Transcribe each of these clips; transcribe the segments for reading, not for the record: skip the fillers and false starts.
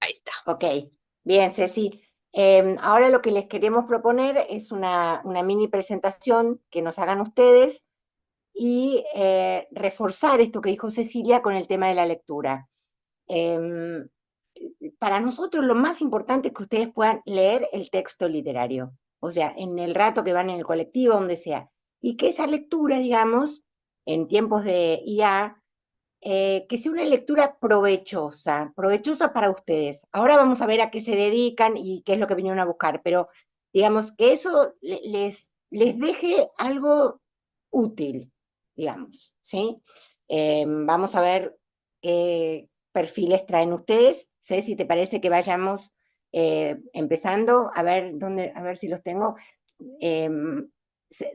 Ahí está. Ok, bien, Ceci. Ahora lo que les queremos proponer es una mini presentación que nos hagan ustedes y reforzar esto que dijo Cecilia con el tema de la lectura. Em, para nosotros lo más importante es que ustedes puedan leer el texto literario, o sea, en el rato que van en el colectivo, donde sea, y que esa lectura, digamos, en tiempos de IA, que sea una lectura provechosa, provechosa para ustedes. Ahora vamos a ver a qué se dedican y qué es lo que vinieron a buscar, pero digamos que eso les deje algo útil, digamos, ¿sí? Vamos a ver qué perfiles traen ustedes. Sé si te parece que vayamos empezando a ver dónde, a ver si los tengo. Eh,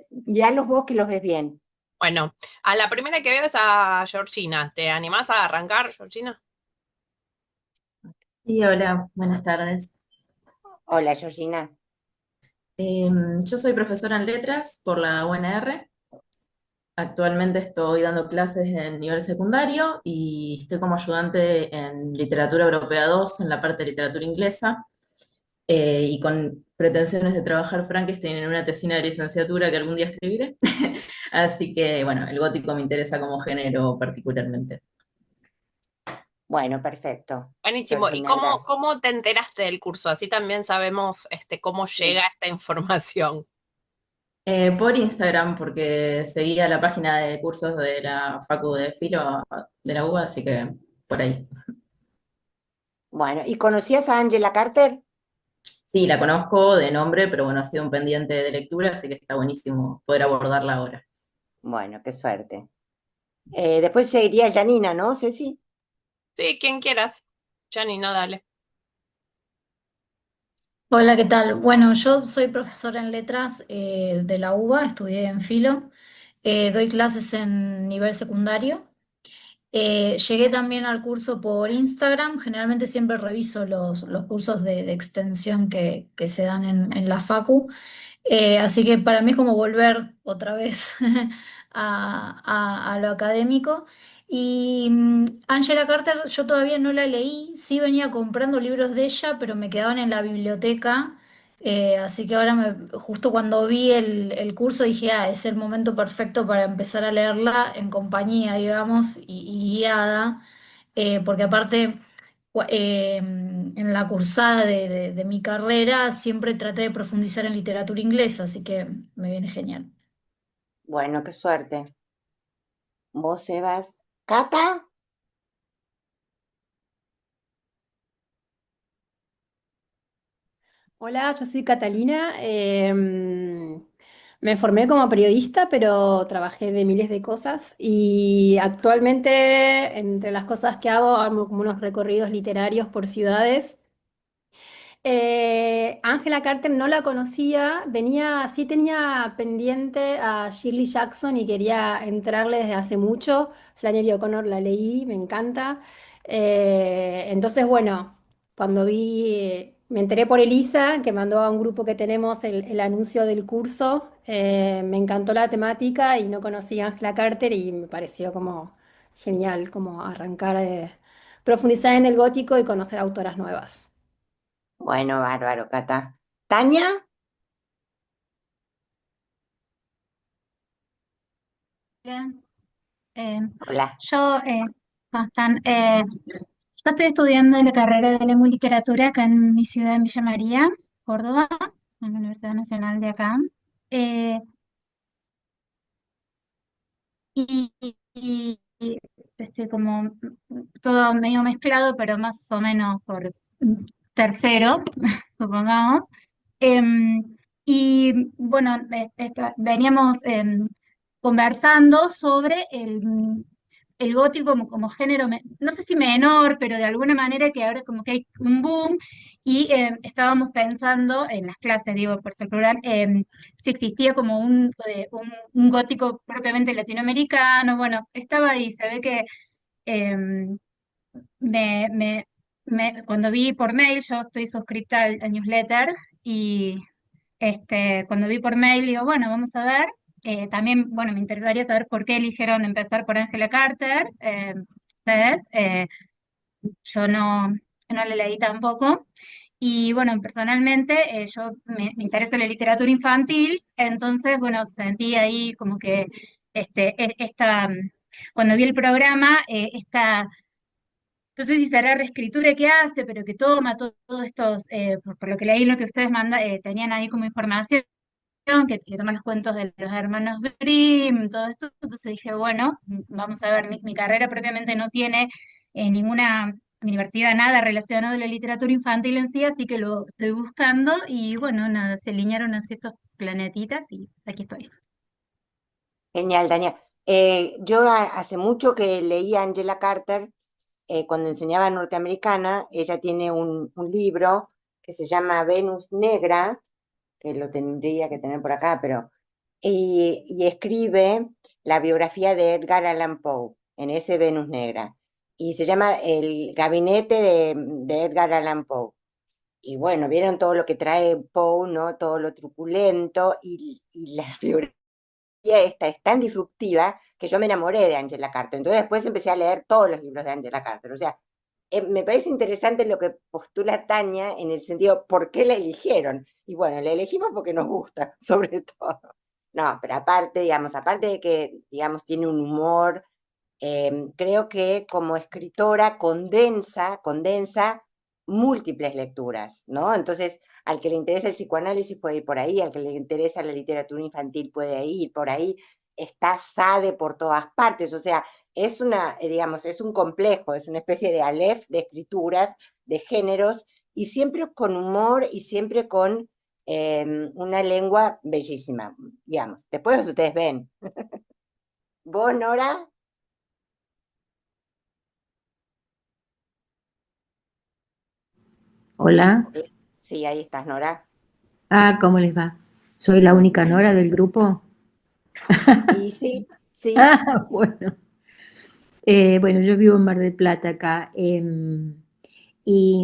ya los vos que los ves bien. Bueno, a la primera que veo es a Georgina. ¿Te animás a arrancar, Georgina? Sí, hola, buenas tardes. Hola, Georgina. Yo soy profesora en letras por la UNR. Actualmente estoy dando clases en nivel secundario y estoy como ayudante en literatura europea 2 en la parte de literatura inglesa, y con pretensiones de trabajar Frankenstein en una tesina de licenciatura que algún día escribiré. Así que, bueno, el gótico me interesa como género particularmente. Bueno, perfecto. Buenísimo. ¿Y Georgina, gracias. cómo te enteraste del curso? Así también sabemos cómo llega Sí. esta información. Por Instagram, porque seguía la página de cursos de la Facu de Filo de la UBA, así que por ahí. Bueno, ¿y conocías a Angela Carter? Sí, la conozco de nombre, pero bueno, ha sido un pendiente de lectura, así que está buenísimo poder abordarla ahora. Bueno, qué suerte. Después seguiría Janina, ¿no, Ceci? Sí, quien quieras. Janina, dale. Hola, ¿qué tal? Bueno, yo soy profesora en letras de la UBA, estudié en Filo, doy clases en nivel secundario. Llegué también al curso por Instagram, generalmente siempre reviso los cursos de extensión que se dan en la Facu. Así que para mí es como volver otra vez a lo académico. Y Angela Carter yo todavía no la leí, sí venía comprando libros de ella, pero me quedaban en la biblioteca. Así que ahora justo cuando vi el curso dije, ah, es el momento perfecto para empezar a leerla en compañía, digamos, y guiada, porque aparte en la cursada de mi carrera siempre traté de profundizar en literatura inglesa, así que me viene genial. Bueno, qué suerte. ¿Vos, Sebas? ¿Cata? Hola, yo soy Catalina. Me formé como periodista, pero trabajé de miles de cosas y actualmente entre las cosas que hago, hago como unos recorridos literarios por ciudades. Angela Carter no la conocía, sí tenía pendiente a Shirley Jackson y quería entrarle desde hace mucho. Flannery O'Connor la leí, me encanta. Entonces, bueno, cuando me enteré por Elisa, que mandó a un grupo que tenemos el anuncio del curso, me encantó la temática y no conocía a Angela Carter y me pareció como genial, como arrancar, profundizar en el gótico y conocer autoras nuevas. Bueno, bárbaro, Cata. ¿Tania? Bien. Eh, Hola. yo, ¿cómo están? Yo estoy estudiando la carrera de Lengua y Literatura acá en mi ciudad, en Villa María, Córdoba, en la Universidad Nacional de acá. Eh, y estoy como todo medio mezclado, pero más o menos por tercero, supongamos. Em, y bueno, veníamos conversando sobre el gótico como género, no sé si menor, pero de alguna manera que ahora como que hay un boom y estábamos pensando en las clases, digo, por ser plural, si existía como un gótico propiamente latinoamericano. Bueno, estaba ahí, se ve que em, me, me, cuando vi por mail, yo estoy suscrita al newsletter y cuando vi por mail digo, bueno, vamos a ver. También, bueno, me interesaría saber por qué eligieron empezar por Angela Carter. Ustedes. Yo no. no la leí tampoco. Y bueno, personalmente yo me interesa la literatura infantil, entonces, bueno, sentí ahí como que cuando vi el programa, no sé si será reescritura que hace, pero que toma todos estos, por lo que leí, lo que ustedes tenían ahí como información, que toma los cuentos de los hermanos Grimm, todo esto, entonces dije, bueno, vamos a ver, mi carrera propiamente no tiene ninguna universidad, nada relacionado a la literatura infantil en sí, así que lo estoy buscando y bueno, nada, se alinearon así estos planetitas y aquí estoy. Genial, Dania. Yo hace mucho que leí a Angela Carter cuando enseñaba norteamericana. Ella tiene un libro que se llama Venus Negra, que lo tendría que tener por acá, pero... Y escribe la biografía de Edgar Allan Poe en ese Venus Negra. Y se llama El gabinete de Edgar Allan Poe. Y bueno, vieron todo lo que trae Poe, ¿no? Todo lo truculento y la biografía esta es tan disruptiva que yo me enamoré de Angela Carter. Entonces después empecé a leer todos los libros de Angela Carter. O sea, me parece interesante lo que postula Tania en el sentido, ¿por qué la eligieron? Y bueno, la elegimos porque nos gusta, sobre todo. No, pero aparte, digamos, aparte de que, digamos, tiene un humor, creo que como escritora condensa múltiples lecturas, ¿no? Entonces, al que le interesa el psicoanálisis puede ir por ahí, al que le interesa la literatura infantil puede ir por ahí, está Sade por todas partes, o sea, es digamos, es un complejo, es una especie de Aleph de escrituras, de géneros, y siempre con humor y siempre con una lengua bellísima, digamos. Después ustedes ven. ¿Vos, Nora? Hola. Sí, ahí estás, Nora. Ah, ¿cómo les va? ¿Soy la única Nora del grupo? Y sí, sí. Ah, bueno. Bueno, yo vivo en Mar del Plata acá, y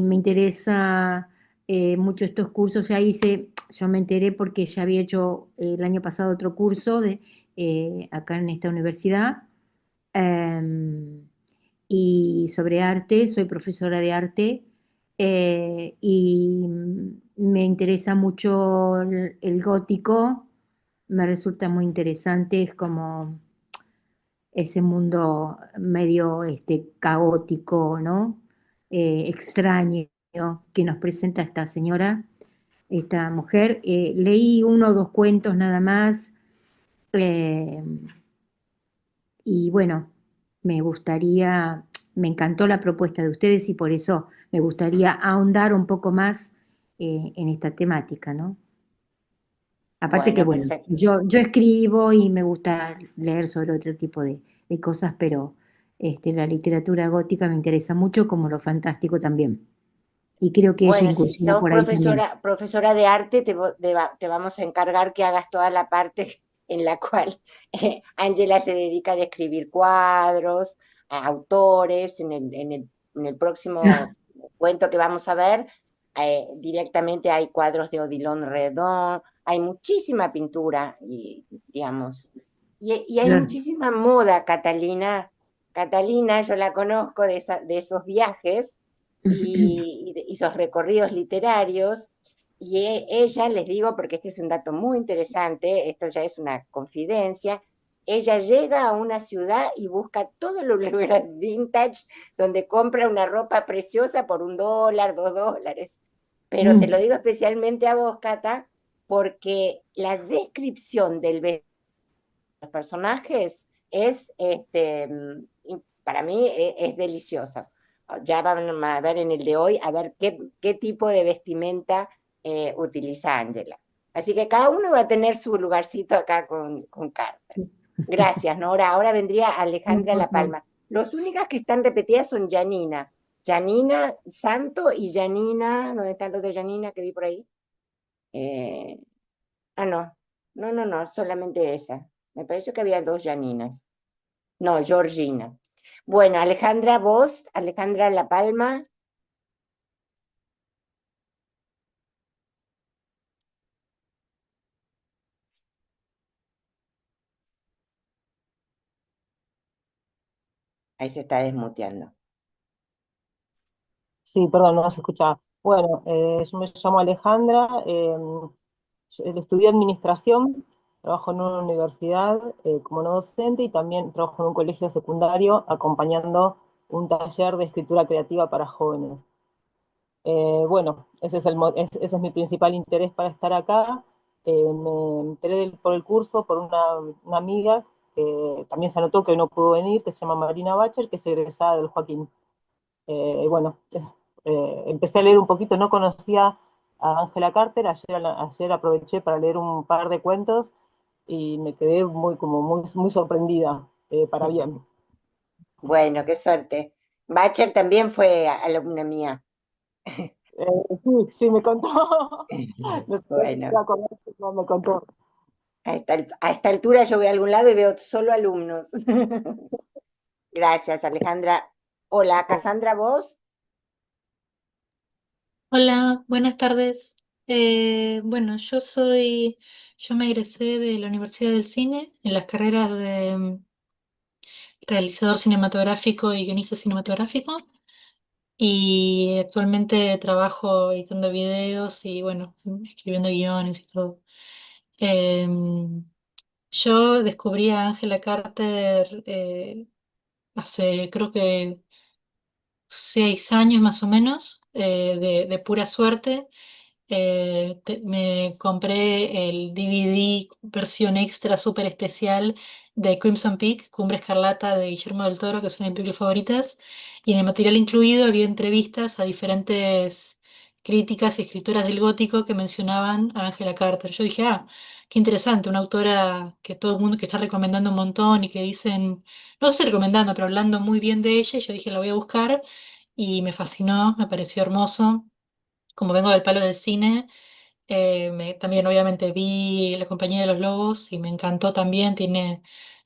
me interesa mucho estos cursos. Yo me enteré porque ya había hecho el año pasado otro curso acá en esta universidad, em, y sobre arte, soy profesora de arte, y me interesa mucho el gótico, me resulta muy interesante, es como ese mundo medio caótico, ¿no? Extraño que nos presenta esta señora, esta mujer. Leí uno o dos cuentos nada más, eh, y bueno, me encantó la propuesta de ustedes y por eso me gustaría ahondar un poco más en esta temática, ¿no? Aparte que, Bueno, bueno, perfecto. yo escribo y me gusta leer sobre otro tipo de cosas, pero la literatura gótica me interesa mucho, como lo fantástico también. Y creo que ella Bueno, si incursionó sos por ahí también. profesora de arte, te vamos a encargar que hagas toda la parte en la cual Ángela se dedica a describir cuadros, a autores. En el próximo cuento que vamos a ver, directamente hay cuadros de Odilon Redon, hay muchísima pintura, y, digamos, y hay Claro. muchísima moda, Catalina. Catalina, yo la conozco de esos viajes y sus recorridos literarios. Y ella, les digo, porque este es un dato muy interesante, esto ya es una confidencia, ella llega a una ciudad y busca todos los lugares vintage donde compra una ropa preciosa por $1, $2. Pero te lo Mm, digo especialmente a vos, Cata, porque la descripción de los personajes para mí es deliciosa. Ya van a ver en el de hoy, a ver qué tipo de vestimenta utiliza Angela. Así que cada uno va a tener su lugarcito acá con Carter. Gracias, Nora. Ahora vendría Alejandra La Palma. Las únicas que están repetidas son Janina. Janina Santo y Janina, ¿dónde están los de Janina que vi por ahí? Eh, no, no, solamente esa. Me pareció que había dos Janinas. No, Georgina. Bueno, Alejandra, vos, Alejandra La Palma. Ahí se está desmuteando. Sí, perdón, no se escuchaba. Bueno, yo me llamo Alejandra, estudié administración, trabajo en una universidad como no docente y también trabajo en un colegio secundario acompañando un taller de escritura creativa para jóvenes. Bueno, ese es mi principal interés para estar acá. Me enteré por el curso por una amiga que también se anotó que no pudo venir, que se llama Marina Bacher, que es egresada del Joaquín. Bueno, empecé a leer un poquito, no conocía a Angela Carter, ayer aproveché para leer un par de cuentos y me quedé muy sorprendida, para bien. Bueno, qué suerte. Bacher también fue alumna mía. Sí, sí, me contó. No sé si se Bueno, acordó, no me contó. a esta altura yo voy a algún lado y veo solo alumnos. Gracias, Alejandra. Hola, Cassandra, ¿vos? Hola, buenas tardes. Bueno, yo me egresé de la Universidad del Cine en las carreras de realizador cinematográfico y guionista cinematográfico y actualmente trabajo editando videos y bueno, escribiendo guiones y todo. Em, yo descubrí a Angela Carter hace creo que 6 años más o menos, de pura suerte. Me compré el DVD versión extra súper especial de Crimson Peak, Cumbre Escarlata de Guillermo del Toro, que es una de mis películas favoritas, y en el material incluido había entrevistas a diferentes críticas y escritoras del gótico que mencionaban a Angela Carter. Yo dije, ah, qué interesante, una autora que todo el mundo que está recomendando un montón y que dicen, no sé si recomendando, pero hablando muy bien de ella, y yo dije, la voy a buscar y me fascinó, me pareció hermoso. Como vengo del palo del cine, también obviamente vi La Compañía de los Lobos y me encantó también, tiene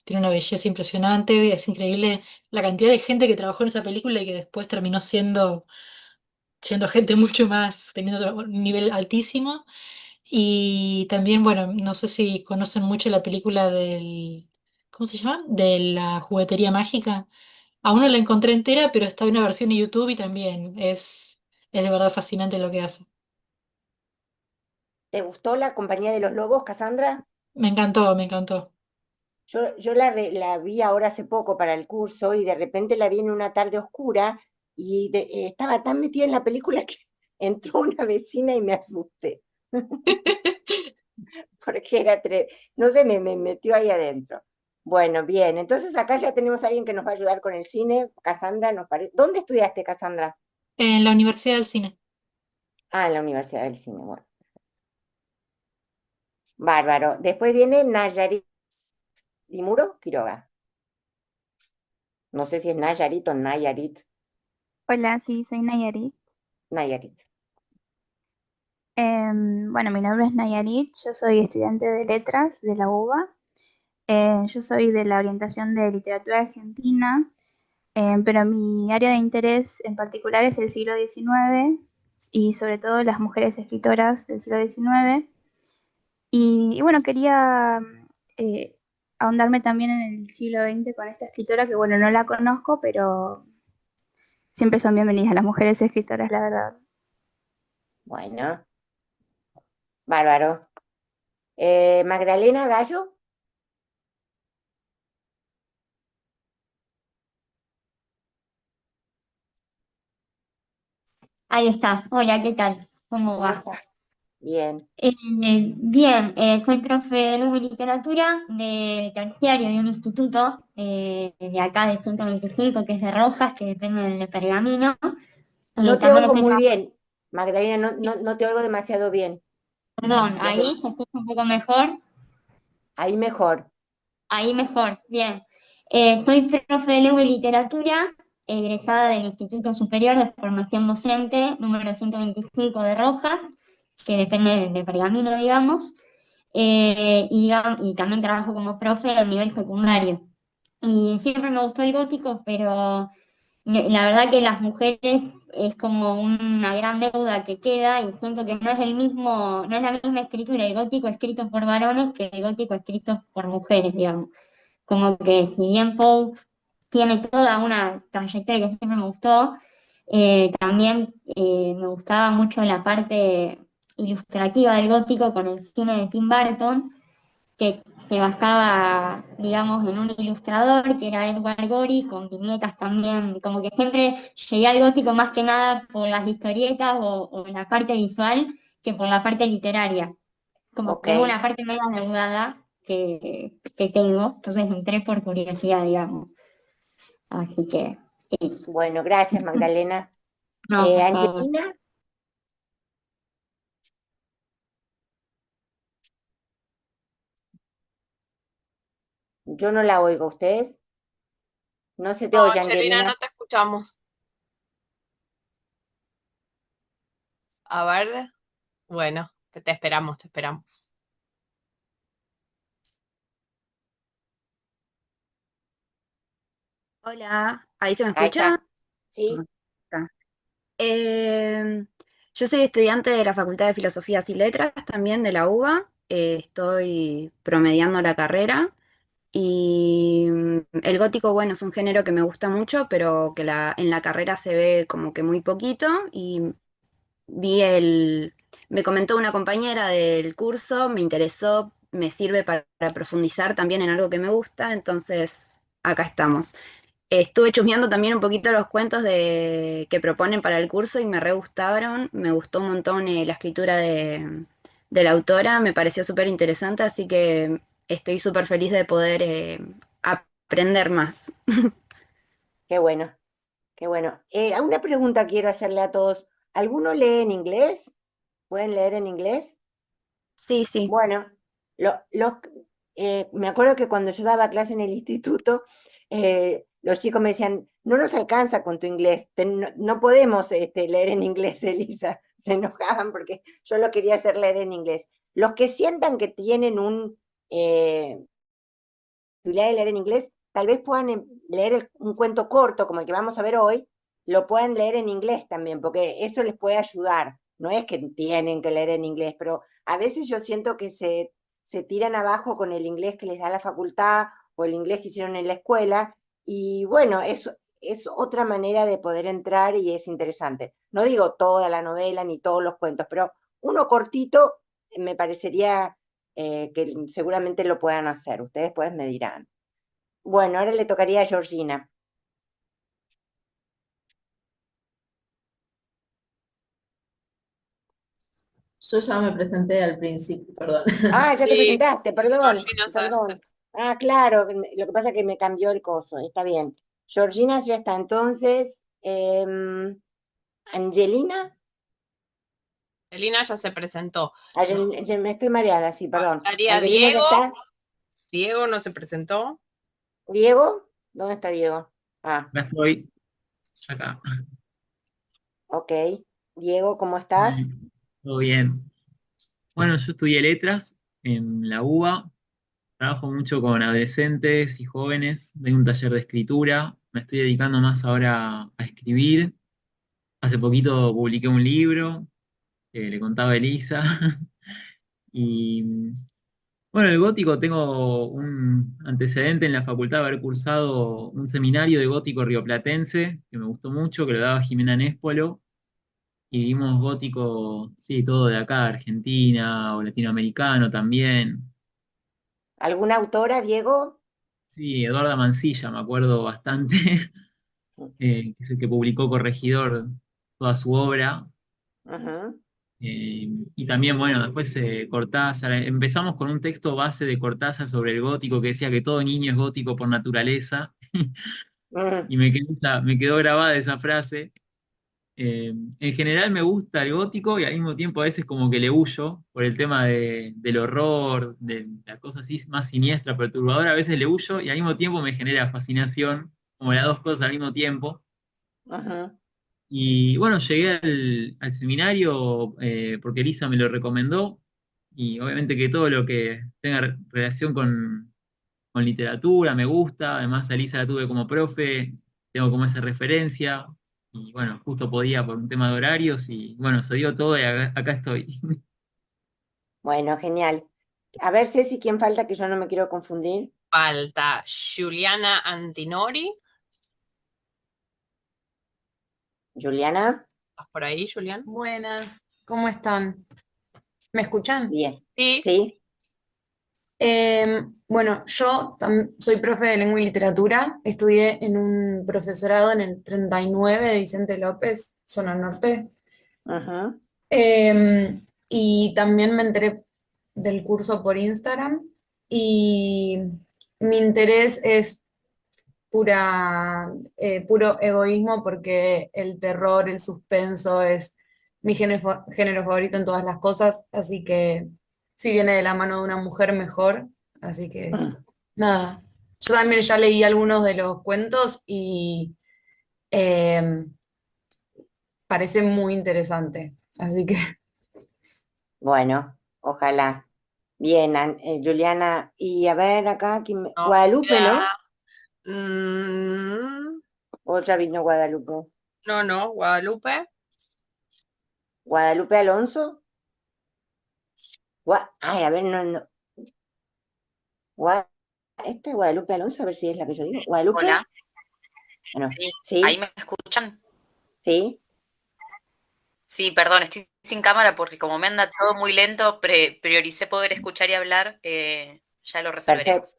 una belleza impresionante, es increíble la cantidad de gente que trabajó en esa película y que después terminó siendo gente mucho más, teniendo un nivel altísimo. Y también, bueno, no sé si conocen mucho la película ¿cómo se llama? De la juguetería mágica. Aún no la encontré entera, pero está en una versión de YouTube y también es de verdad fascinante lo que hace. ¿Te gustó La Compañía de los Lobos, Cassandra? Me encantó, me encantó. Yo la vi ahora hace poco para el curso y de repente la vi en una tarde oscura y estaba tan metida en la película que entró una vecina y me asusté, porque no sé, me metió ahí adentro. Bueno, bien, entonces acá ya tenemos a alguien que nos va a ayudar con el cine. Cassandra, nos parece. ¿Dónde estudiaste, Cassandra? En la Universidad del Cine. Ah, en la Universidad del Cine, bueno. Bárbaro. Después viene Nayarit Dimuro Quiroga. No sé si es Nayarit o Nayarit. Hola, sí, soy Nayarit. Nayarit. Bueno, mi nombre es Nayarit, yo soy estudiante de letras de la UBA. Yo soy de la orientación de literatura argentina, pero mi área de interés en particular es el siglo XIX y sobre todo las mujeres escritoras del siglo XIX. Y bueno, quería eh, ahondarme también en el siglo XX con esta escritora que, bueno, no la conozco, pero siempre son bienvenidas las mujeres escritoras, la verdad. Bueno, bárbaro. Magdalena Gallo. Ahí está. Hola, ¿qué tal? ¿Cómo ¿Cómo va? estás? Bien. Bien, soy profe de lengua y literatura de terciario de un instituto de acá de 125 que es de Rojas, que depende de Pergamino. No te También oigo estoy muy trabajando, bien. Magdalena, no te oigo demasiado bien. perdón, Los de- ahí se escucha un poco mejor. Ahí mejor. Ahí mejor, bien. Soy profe de lengua y literatura, egresada del Instituto Superior de Formación Docente, número 125 de Rojas, que depende de Pergamino, digamos, y también trabajo como profe a nivel secundario. Y siempre me gustó el gótico, pero la verdad que las mujeres es como una gran deuda que queda y siento que no es no es la misma escritura el gótico escrito por varones que el gótico escrito por mujeres, digamos. Como que si bien Poe tiene toda una trayectoria que siempre me gustó, También me gustaba mucho la parte ilustrativa del gótico con el cine de Tim Burton, que basaba, digamos, en un ilustrador que era Edward Gorey, con viñetas también, como que siempre llegué al gótico más que nada por las historietas o la parte visual que por la parte literaria. Como Ok, que es una parte medio endeudada que tengo, entonces entré por curiosidad, digamos. Así que eso. bueno, gracias Magdalena. No, por favor. Angelina, yo no la oigo, ¿ustedes? No se te No, oye, Angelina, Angelina. no te escuchamos. A ver, bueno, te esperamos, te esperamos. Hola, ¿ahí se me Ahí escucha? está. Sí, Está. Yo soy estudiante de la Facultad de Filosofías y Letras, también de la UBA. Estoy promediando la carrera y el gótico, bueno, es un género que me gusta mucho, pero que en la carrera se ve como que muy poquito y vi me comentó una compañera del curso, me interesó, me sirve para profundizar también en algo que me gusta, entonces acá estamos. Estuve chusmeando también un poquito los cuentos que proponen para el curso y me re gustaron. Me gustó un montón la escritura de la autora, me pareció súper interesante, así que estoy súper feliz de poder aprender más. qué bueno, qué bueno. Una pregunta quiero hacerle a todos. ¿Alguno lee en inglés? ¿Pueden leer en inglés? Sí, sí. Bueno, me acuerdo que cuando yo daba clase en el instituto, los chicos me decían, no nos alcanza con tu inglés, no podemos leer en inglés, Elisa. Se enojaban porque yo lo quería hacer leer en inglés. Los que sientan que tienen posibilidad de leer en inglés, tal vez puedan leer un cuento corto como el que vamos a ver hoy, lo puedan leer en inglés también, porque eso les puede ayudar. No es que tienen que leer en inglés, pero a veces yo siento que se tiran abajo con el inglés que les da la facultad o el inglés que hicieron en la escuela, y bueno, eso es otra manera de poder entrar y es interesante. No digo toda la novela ni todos los cuentos, pero uno cortito me parecería que seguramente lo puedan hacer. Ustedes pues me dirán. Bueno, ahora le tocaría a Georgina. Yo ya me presenté al principio, perdón. Ah, ya te Sí, presentaste, perdón, Georgina perdón. Sayer. Ah, claro, lo que pasa es que me cambió el coso, está bien. Georgina ya está, entonces, Angelina, Angelina ya se presentó. Me estoy mareada, sí, perdón. Faltaría Angelina ya Diego. está. Diego no se presentó. Diego, ¿dónde está Diego? Ah, Acá estoy, acá. ok. Diego, ¿cómo estás? Todo bien. Bueno, yo estudié letras en la UBA, trabajo mucho con adolescentes y jóvenes, doy un taller de escritura, me estoy dedicando más ahora a escribir. Hace poquito publiqué un libro que le contaba a Elisa. Y bueno, el gótico tengo un antecedente en la facultad de haber cursado un seminario de gótico rioplatense que me gustó mucho, que lo daba Jimena Nespolo. Y vimos gótico, sí, todo de acá, Argentina o latinoamericano también. ¿Alguna autora, Diego? Sí, Eduarda Mansilla, me acuerdo bastante, que es el que publicó Corregidor toda su obra. Ujú. Y también, bueno, después Cortázar. Empezamos con un texto base de Cortázar sobre el gótico que decía que todo niño es gótico por naturaleza. Mm. Y me quedó grabada esa frase. En general me gusta el gótico y al mismo tiempo a veces como que le huyo por el tema del horror, de la cosa así más siniestra, perturbadora, a veces le huyo y al mismo tiempo me genera fascinación, como las dos cosas al mismo tiempo. Ujú. Y bueno, llegué al seminario porque Elisa me lo recomendó y obviamente que todo lo que tenga relación con literatura me gusta, además a Elisa la tuve como profe, tengo como esa referencia, y bueno, justo podía por un tema de horarios, y bueno, se dio todo y acá estoy. Bueno, genial. A ver, Ceci, ¿quién falta que yo no me quiero confundir? Falta Giuliana Antinori. Juliana, ¿Estás por ahí, Julián? Buenas, ¿cómo están? ¿Me escuchan? bien. Sí. ¿Sí? Bueno, yo soy profe de lengua y literatura, estudié en un profesorado en el 39 de Vicente López, zona norte. Ajá. Y también me enteré del curso por Instagram y mi interés es puro egoísmo porque el terror, el suspenso es mi género favorito en todas las cosas, así que si viene de la mano de una mujer mejor, así que nada. Yo también ya leí algunos de los cuentos y eh, parece muy interesante, así que Bueno, ojalá. Bien, Juliana. Y a ver acá, No, Guadalupe, ¿no? Mm, ¿O ya vino Guadalupe? no, Guadalupe. ¿Guadalupe Alonso? Ay, a ver, no. ¿Esta es Guadalupe Alonso? A ver si es la que yo digo. ¿Guadalupe? Hola, Bueno, sí, ¿ahí ¿sí? me escuchan? ¿Sí? Sí, perdón, estoy sin cámara porque como me anda todo muy lento, prioricé poder escuchar y hablar, ya lo Perfecto. resolveremos.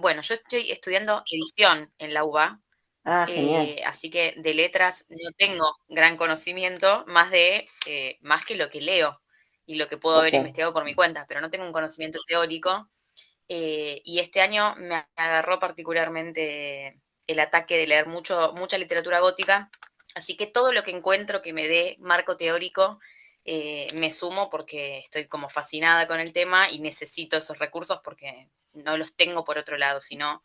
Bueno, yo estoy estudiando edición en la UBA, Ah, genial. así que de letras no tengo gran conocimiento, más que lo que leo y lo que puedo haber Ok. investigado por mi cuenta, pero no tengo un conocimiento teórico. Y este año me agarró particularmente el ataque de leer mucha literatura gótica, así que todo lo que encuentro que me dé marco teórico, me sumo porque estoy como fascinada con el tema y necesito esos recursos porque no los tengo por otro lado, sino,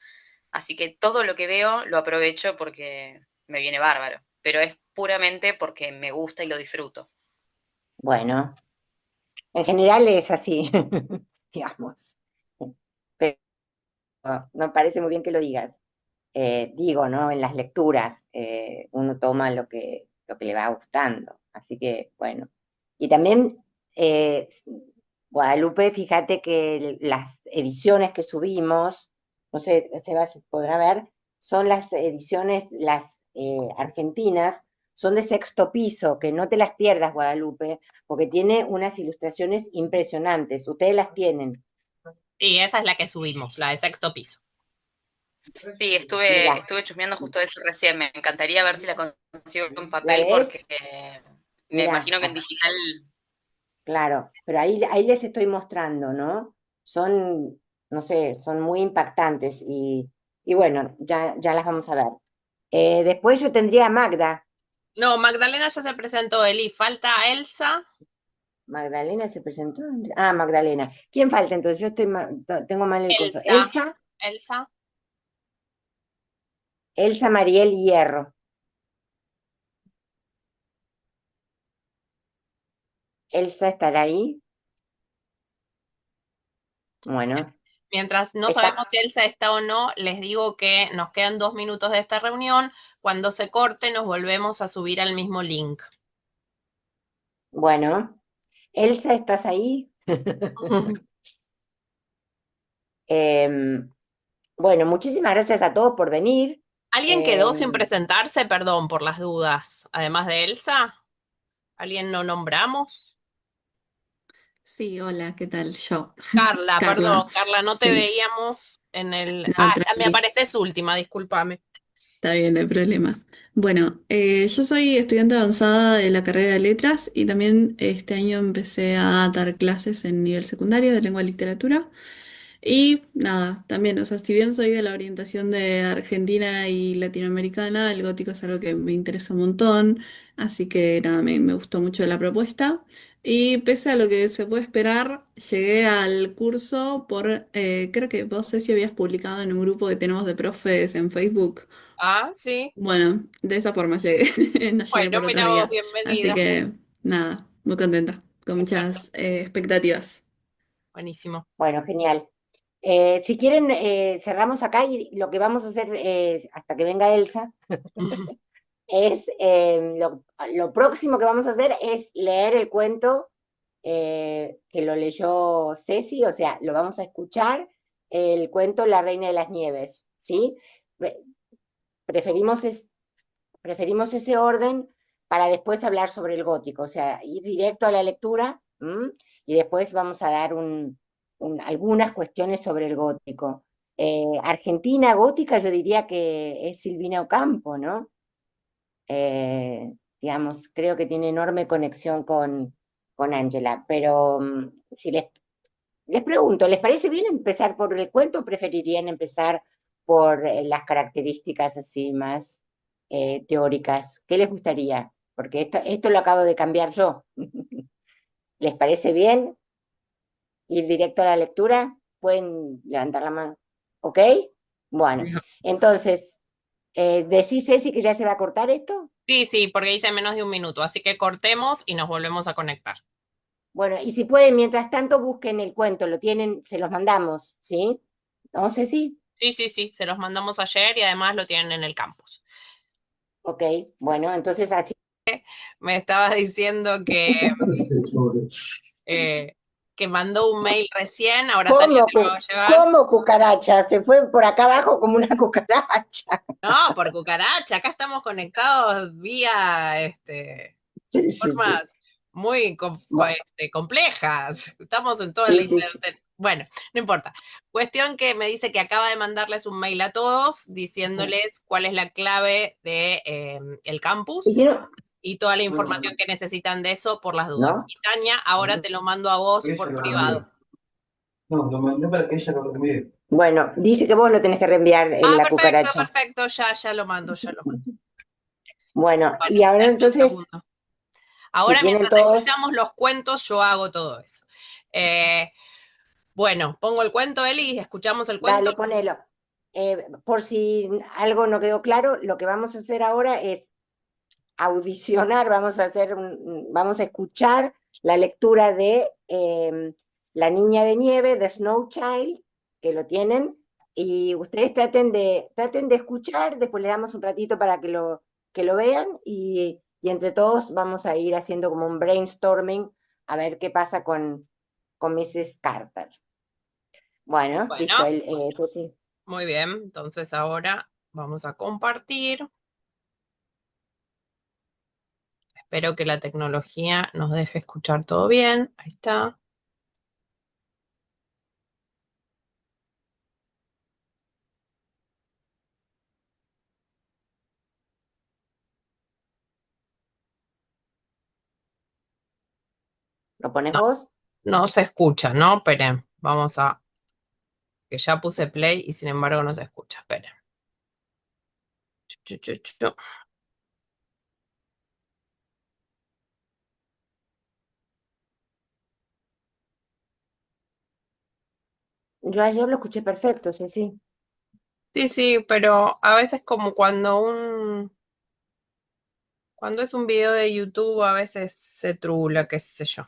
así que todo lo que veo lo aprovecho porque me viene bárbaro, pero es puramente porque me gusta y lo disfruto. Bueno, en general es así, digamos. Pero me parece muy bien que lo digas. Digo, ¿no? En las lecturas uno toma lo que le va gustando. Así que, bueno. Y también, Guadalupe, fíjate que las ediciones que subimos, no sé, Seba, si podrá ver, son las ediciones, las argentinas, son de sexto piso, que no te las pierdas, Guadalupe, porque tiene unas ilustraciones impresionantes. Ustedes las tienen. Sí, esa es la que subimos, la de sexto piso. Sí, estuve chusmeando justo eso recién, me encantaría ver si la consigo en ¿La papel ves? porque me Mira, imagino que en digital. claro, pero ahí les estoy mostrando, ¿no? Son, no sé, son muy impactantes y bueno, ya las vamos a ver. Después yo tendría a Magda. No, Magdalena ya se presentó, Eli. Falta Elsa. Magdalena se presentó. Ah, Magdalena. ¿Quién falta entonces? Yo tengo mal el coso. Elsa. Elsa Mariel Hierro. Elsa estará ahí. Bueno, Mientras no está. sabemos si Elsa está o no, les digo que nos quedan 2 minutos de esta reunión. Cuando se corte, nos volvemos a subir al mismo link. Bueno, Elsa, ¿estás ahí? Bueno, muchísimas gracias a todos por venir. ¿Alguien quedó sin presentarse? Perdón por las dudas. Además de Elsa, ¿alguien no nombramos? Sí, hola, ¿qué tal? Yo. Carla, Carla, perdón, Carla, no te sí, veíamos en el... no, Ah, me tranqui, apareces última, discúlpame. está bien, no hay problema. Bueno, yo soy estudiante avanzada de la carrera de letras y también este año empecé a dar clases en nivel secundario de lengua y literatura. Y nada, también, o sea, si bien soy de la orientación de Argentina y latinoamericana, el gótico es algo que me interesa un montón, así que nada, me gustó mucho la propuesta. Y pese a lo que se puede esperar, llegué al curso creo que vos, Ceci, habías publicado en un grupo que tenemos de profes en Facebook. Ah, sí. Bueno, de esa forma llegué, no llegué Bueno, por otra mira vos, vía. Así bienvenida. que nada, muy contenta, con Qué suerte. muchas expectativas. Buenísimo. Bueno, genial. Si quieren, cerramos acá y lo que vamos a hacer hasta que venga Elsa es lo próximo que vamos a hacer es leer el cuento que lo leyó Ceci, o sea, lo vamos a escuchar, el cuento La Reina de las Nieves, ¿sí? Preferimos preferimos ese orden para después hablar sobre el gótico, o sea, ir directo a la lectura, y después vamos a dar algunas cuestiones sobre el gótico. Argentina gótica, yo diría que es Silvina Ocampo, ¿no? Digamos, creo que tiene enorme conexión con Ángela, pero si les pregunto, ¿les parece bien empezar por el cuento o preferirían empezar por las características así más teóricas? ¿Qué les gustaría? Porque esto lo acabo de cambiar yo. ¿Les parece bien ir directo a la lectura? ¿Pueden levantar la mano? ¿Ok? Bueno, entonces, ¿decís, Ceci, que ya se va a cortar esto? Sí, sí, porque hice menos de un minuto, así que cortemos y nos volvemos a conectar. Bueno, y si pueden, mientras tanto, busquen el cuento, lo tienen, se los mandamos, ¿sí? ¿No, Ceci? Sí, sí, sí, se los mandamos ayer y además lo tienen en el campus. Ok, bueno, entonces así. Me estaba diciendo que mandó un mail recién, ahora Tania te lo va a llevar. ¿Cómo cucaracha? Se fue por acá abajo como una cucaracha. No, por cucaracha, acá estamos conectados vía formas muy complejas. Estamos en toda la internet. Bueno, no importa. Cuestión que me dice que acaba de mandarles un mail a todos diciéndoles cuál es la clave de el campus y toda la información que necesitan de eso por las dudas. ¿No? Y Tania, ahora te lo mando a vos por privado. No, lo mandé para que ella lo reenvíe. Bueno, dice que vos lo tenés que reenviar en la cucaracha. Perfecto, ya lo mando, Bueno, y ahora entonces. Ahora, si mientras todos... escuchamos los cuentos, yo hago todo eso. Bueno, pongo el cuento, Eli, escuchamos el cuento. Dale, ponelo. Por si algo no quedó claro, lo que vamos a hacer ahora es audicionar, vamos a escuchar la lectura de La Niña de Nieve, de Snow Child, que lo tienen, y ustedes traten de escuchar, después le damos un ratito para que lo vean, y entre todos vamos a ir haciendo como un brainstorming a ver qué pasa con Mrs. Carter. Bueno, listo, sí. Muy bien, entonces ahora vamos a compartir. Espero que la tecnología nos deje escuchar todo bien. Ahí está. ¿Lo pones vos? No se escucha, ¿no? Esperen, vamos a... que ya puse play y sin embargo no se escucha. Esperen. Yo ayer lo escuché perfecto, sí. Sí, pero a veces como cuando es un video de YouTube, a veces se trula, qué sé yo.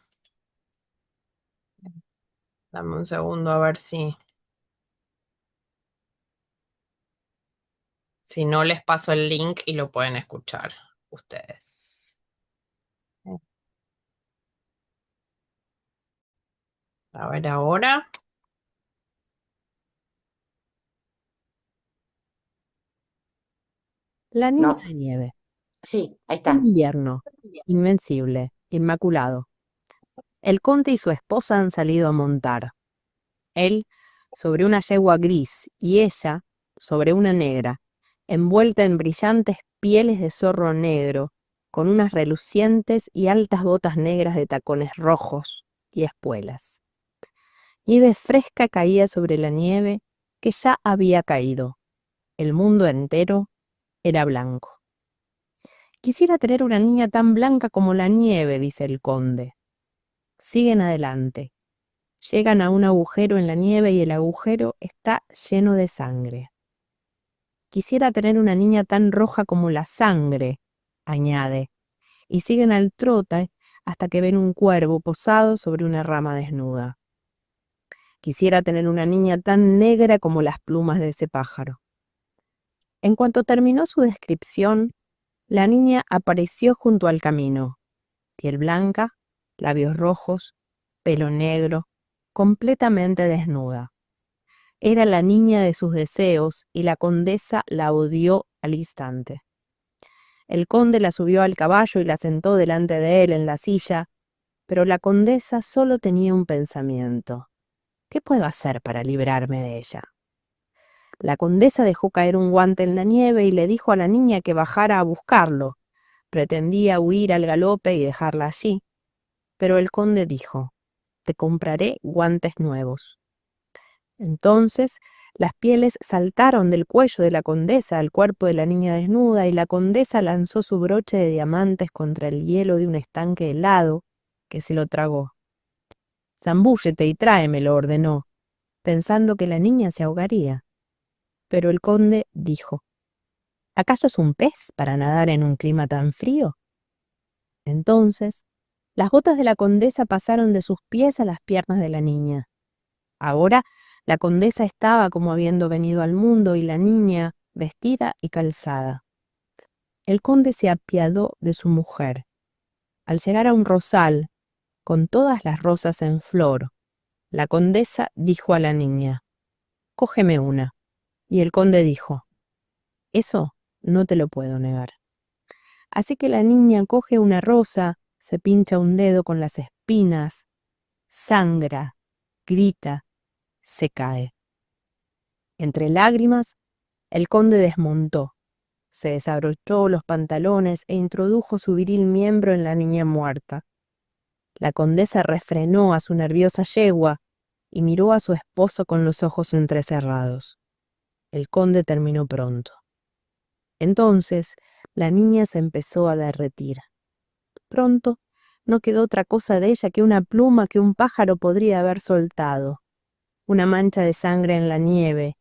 Dame un segundo a ver si no les paso el link y lo pueden escuchar ustedes. A ver ahora. La niña de nieve. Sí, ahí está. Invierno, invencible, inmaculado. El conde y su esposa han salido a montar. Él sobre una yegua gris y ella sobre una negra, envuelta en brillantes pieles de zorro negro, con unas relucientes y altas botas negras de tacones rojos y espuelas. Nieve fresca caía sobre la nieve que ya había caído. El mundo entero era blanco. Quisiera tener una niña tan blanca como la nieve, dice el conde. Siguen adelante. Llegan a un agujero en la nieve y el agujero está lleno de sangre. Quisiera tener una niña tan roja como la sangre, añade, y siguen al trote hasta que ven un cuervo posado sobre una rama desnuda. Quisiera tener una niña tan negra como las plumas de ese pájaro. En cuanto terminó su descripción, la niña apareció junto al camino, piel blanca, labios rojos, pelo negro, completamente desnuda. Era la niña de sus deseos y la condesa la odió al instante. El conde la subió al caballo y la sentó delante de él en la silla, pero la condesa solo tenía un pensamiento. ¿Qué puedo hacer para librarme de ella? La condesa dejó caer un guante en la nieve y le dijo a la niña que bajara a buscarlo. Pretendía huir al galope y dejarla allí, pero el conde dijo: «Te compraré guantes nuevos». Entonces las pieles saltaron del cuello de la condesa al cuerpo de la niña desnuda y la condesa lanzó su broche de diamantes contra el hielo de un estanque helado que se lo tragó. «Zambúllete y tráemelo», ordenó, pensando que la niña se ahogaría. Pero el conde dijo: «¿Acaso es un pez para nadar en un clima tan frío?». Entonces las botas de la condesa pasaron de sus pies a las piernas de la niña. Ahora la condesa estaba como habiendo venido al mundo y la niña vestida y calzada. El conde se apiadó de su mujer. Al llegar a un rosal, con todas las rosas en flor, la condesa dijo a la niña: «Cógeme una». Y el conde dijo: «Eso no te lo puedo negar». Así que la niña coge una rosa, se pincha un dedo con las espinas, sangra, grita, se cae. Entre lágrimas, el conde desmontó, se desabrochó los pantalones e introdujo su viril miembro en la niña muerta. La condesa refrenó a su nerviosa yegua y miró a su esposo con los ojos entrecerrados. El conde terminó pronto. Entonces la niña se empezó a derretir. Pronto no quedó otra cosa de ella que una pluma que un pájaro podría haber soltado, una mancha de sangre en la nieve,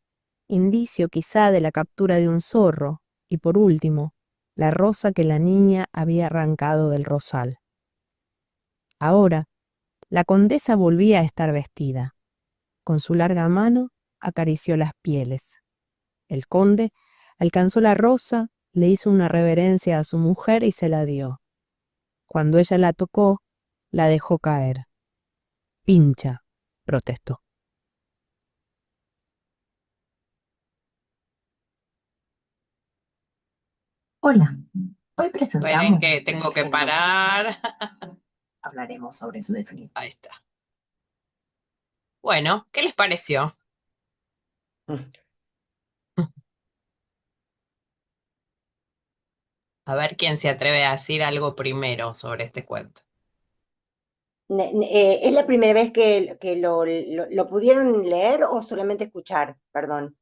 indicio quizá de la captura de un zorro, y por último, la rosa que la niña había arrancado del rosal. Ahora, la condesa volvía a estar vestida. Con su larga mano acarició las pieles. El conde alcanzó la rosa, le hizo una reverencia a su mujer y se la dio. Cuando ella la tocó, la dejó caer. «Pincha», protestó. Hola, hoy Esperen presentamos que tengo que parar. hablaremos sobre su definición. Ahí está. Bueno, ¿qué les pareció? A ver quién se atreve a decir algo primero sobre este cuento. ¿Es la primera vez que lo pudieron leer o solamente escuchar? Perdón.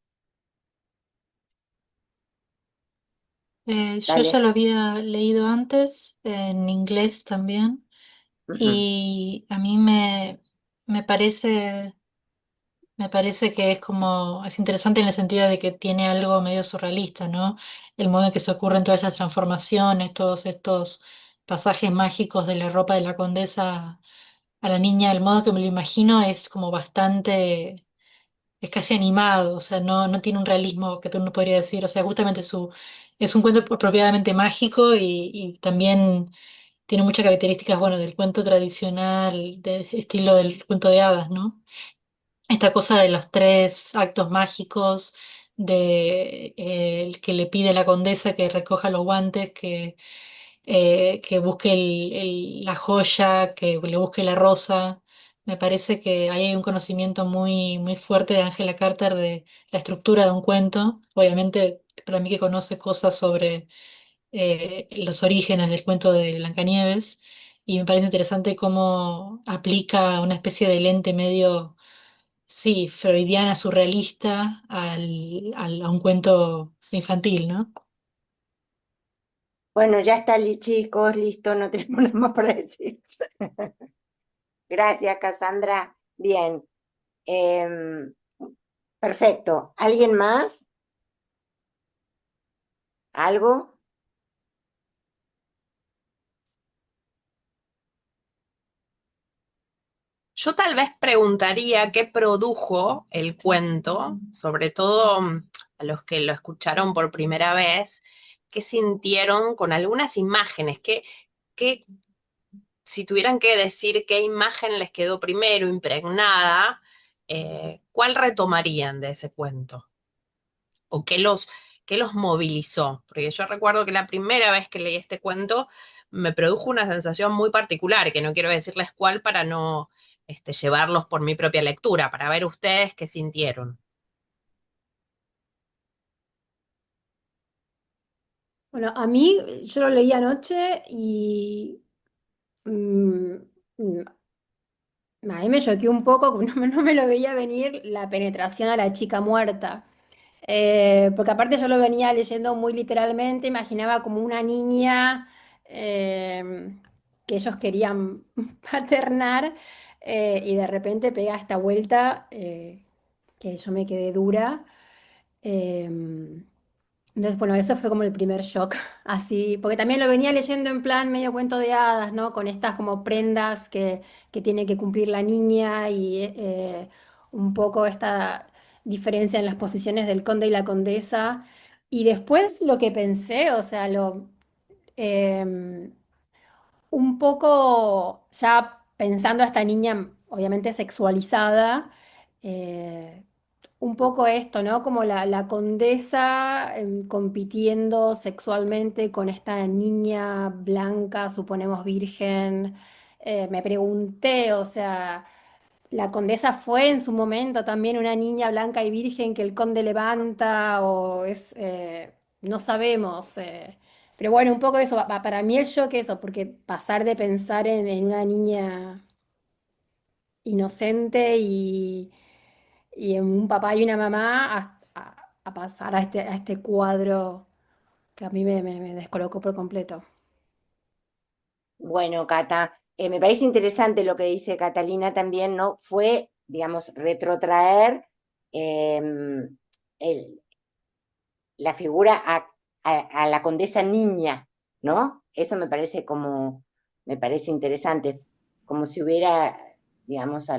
Yo Dale. ya lo había leído antes, en inglés también, Ujú. y a mí me parece, me parece que es interesante en el sentido de que tiene algo medio surrealista, ¿no? El modo en que se ocurren todas esas transformaciones, todos estos pasajes mágicos de la ropa de la condesa a la niña, el modo que me lo imagino es como bastante, es casi animado, o sea, no tiene un realismo que uno podría decir, o sea, justamente es un cuento apropiadamente mágico y también tiene muchas características, bueno, del cuento tradicional, de estilo del cuento de hadas, ¿no? Esta cosa de los tres actos mágicos, de el que le pide a la condesa que recoja los guantes, que busque la joya, que le busque la rosa. Me parece que ahí hay un conocimiento muy fuerte de Angela Carter de la estructura de un cuento. Obviamente, para mí que conoce cosas sobre los orígenes del cuento de Blancanieves, y me parece interesante cómo aplica una especie de lente medio, sí, freudiana, surrealista a un cuento infantil, ¿no? Bueno, ya está, chicos, listo, no tenemos nada más para decir. Gracias, Cassandra. Bien. Perfecto. ¿Alguien más? ¿Algo? Yo tal vez preguntaría qué produjo el cuento, sobre todo a los que lo escucharon por primera vez, qué sintieron con algunas imágenes, si tuvieran que decir qué imagen les quedó primero impregnada, ¿cuál retomarían de ese cuento? ¿O qué ¿Qué los movilizó? Porque yo recuerdo que la primera vez que leí este cuento me produjo una sensación muy particular, que no quiero decirles cuál para no llevarlos por mi propia lectura, para ver ustedes qué sintieron. Bueno, a mí, yo lo leí anoche y mm, mm, a mí me choqueó un poco, no me lo veía venir la penetración a la chica muerta. Porque aparte yo lo venía leyendo muy literalmente, imaginaba como una niña que ellos querían paternar y de repente pega esta vuelta que yo me quedé dura. Em, entonces, bueno, eso fue como el primer shock, así, porque también lo venía leyendo en plan medio cuento de hadas, ¿no? Con estas como prendas que tiene que cumplir la niña y un poco esta diferencia en las posiciones del conde y la condesa. Y después lo que pensé, o sea, em, un poco ya pensando a esta niña, obviamente sexualizada, eh, un poco esto, ¿no? Como la condesa compitiendo sexualmente con esta niña blanca, suponemos virgen. Me pregunté, o sea, la condesa fue en su momento también una niña blanca y virgen que el conde levanta, o es, no sabemos. Pero bueno, un poco eso, para mí el shock eso, porque pasar de pensar en una niña inocente y en un papá y una mamá a pasar a este cuadro que a mí me descolocó por completo. Bueno, Cata, me parece interesante lo que dice Catalina también, ¿no? Fue, digamos, retrotraer em, el- la figura a la condesa niña, ¿no? Eso me parece interesante, como si hubiera, digamos,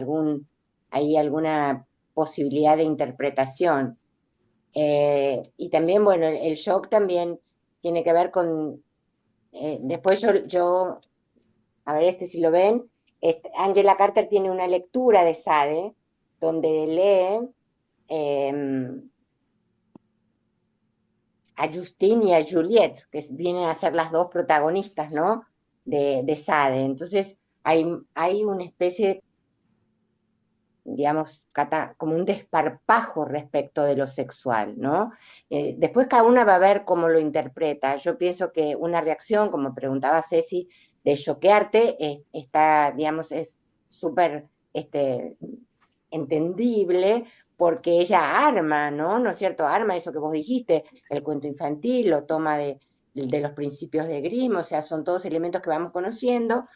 ahí alguna posibilidad de interpretación. Y también, bueno, el shock también tiene que ver con, después a ver este si lo ven, Angela Carter tiene una lectura de Sade, donde lee eh, a Justine y a Juliette, que vienen a ser las dos protagonistas, ¿no? De Sade. Entonces hay una especie, digamos, como un desparpajo respecto de lo sexual, ¿no? Después cada una va a ver cómo lo interpreta. Yo pienso que una reacción, como preguntaba Ceci, de choquearte, está, digamos, es súper entendible, porque ella arma, ¿no? ¿No es cierto? Arma eso que vos dijiste, el cuento infantil, lo toma de los principios de Grimm, o sea, son todos elementos que vamos conociendo,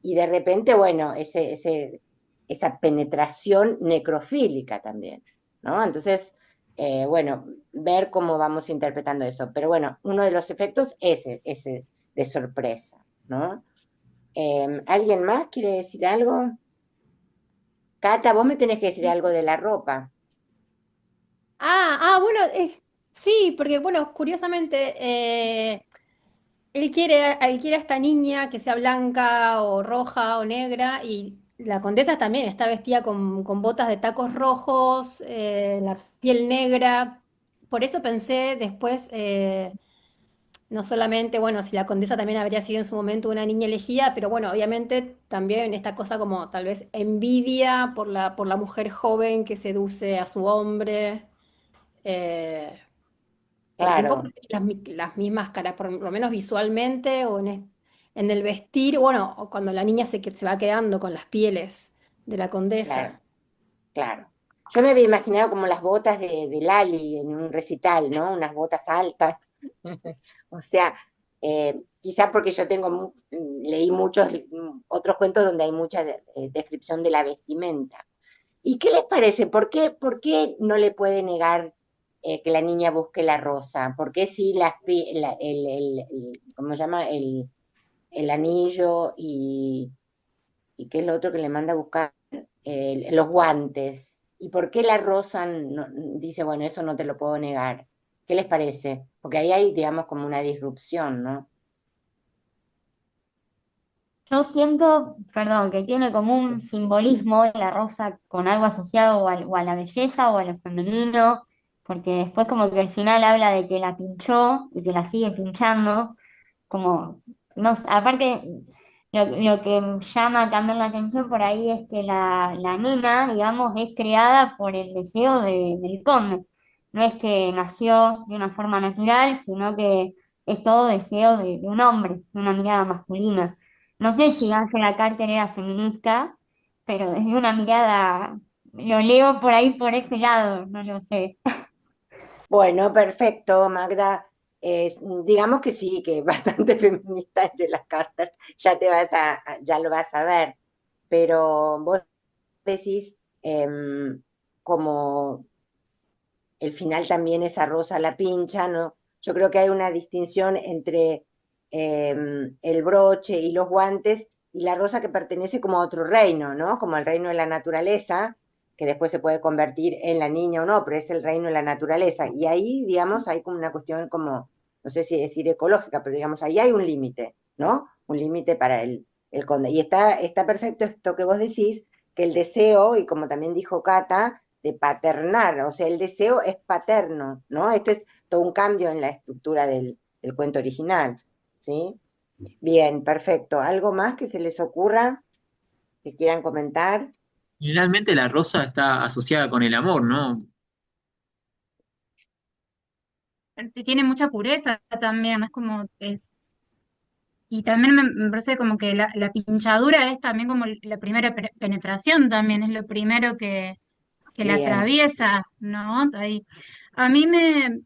y de repente, bueno, esa penetración necrofílica también, ¿no? Entonces, bueno, ver cómo vamos interpretando eso. Pero bueno, uno de los efectos es ese de sorpresa, ¿no? ¿Alguien más quiere decir algo? Cata, vos me tenés que decir algo de la ropa. Bueno, sí, porque bueno, curiosamente, él quiere a esta niña que sea blanca o roja o negra, y la condesa también está vestida con botas de tacos rojos, la piel negra. Por eso pensé después, no solamente, bueno, si la condesa también habría sido en su momento una niña elegida, pero bueno, obviamente también esta cosa como tal vez envidia por la mujer joven que seduce a su hombre. eh, porque un poco Claro, las mismas caras, por lo menos visualmente o en el vestir, bueno, o cuando la niña se va quedando con las pieles de la claro, condesa. claro. Yo me había imaginado como las botas de Lali en un recital, ¿no? Unas botas altas. O sea, quizá porque yo leí muchos otros cuentos donde hay mucha descripción de la vestimenta. ¿Y qué les parece? Por qué no le puede negar que la niña busque la rosa? ¿Por qué sí ¿cómo se llama? El anillo y qué es lo otro que le manda a buscar? Los guantes. ¿Y por qué la rosa dice, bueno, eso no te lo puedo negar? ¿Qué les parece? Porque ahí hay, digamos, como una disrupción, ¿no? Yo siento, perdón, que tiene como un simbolismo la rosa con algo asociado o a la belleza o a lo femenino, porque después como que al final habla de que la pinchó y que la sigue pinchando, como, no, aparte, lo que llama también la atención por ahí es que la nena, digamos, es creada por el deseo del conde. No es que nació de una forma natural, sino que es todo deseo de un hombre, de una mirada masculina. No sé si Angela Carter era feminista, pero desde una mirada, lo leo por ahí por ese lado, no lo sé. Bueno, perfecto, Magda. Digamos que sí, que es bastante feminista Angela Carter, ya lo vas a ver, pero vos decís como el final también esa rosa la pincha, ¿no? Yo creo que hay una distinción entre el broche y los guantes y la rosa que pertenece como a otro reino, ¿no? Como el reino de la naturaleza, que después se puede convertir en la niña o no, pero es el reino de la naturaleza. Y ahí, digamos, hay como una cuestión como, no sé si decir ecológica, pero digamos, ahí hay un límite, ¿no? Un límite para el conde. Y está perfecto esto que vos decís, que el deseo, y como también dijo Cata, de paternar, o sea, el deseo es paterno, ¿no? Esto es todo un cambio en la estructura del cuento original, ¿sí? Bien, perfecto. ¿Algo más que se les ocurra que quieran comentar? Generalmente la rosa está asociada con el amor, ¿no? Tiene mucha pureza también, es como, y también me parece como que la pinchadura es también como la primera penetración también, es lo primero que la Bien. atraviesa, ¿no? Ahí. A mí me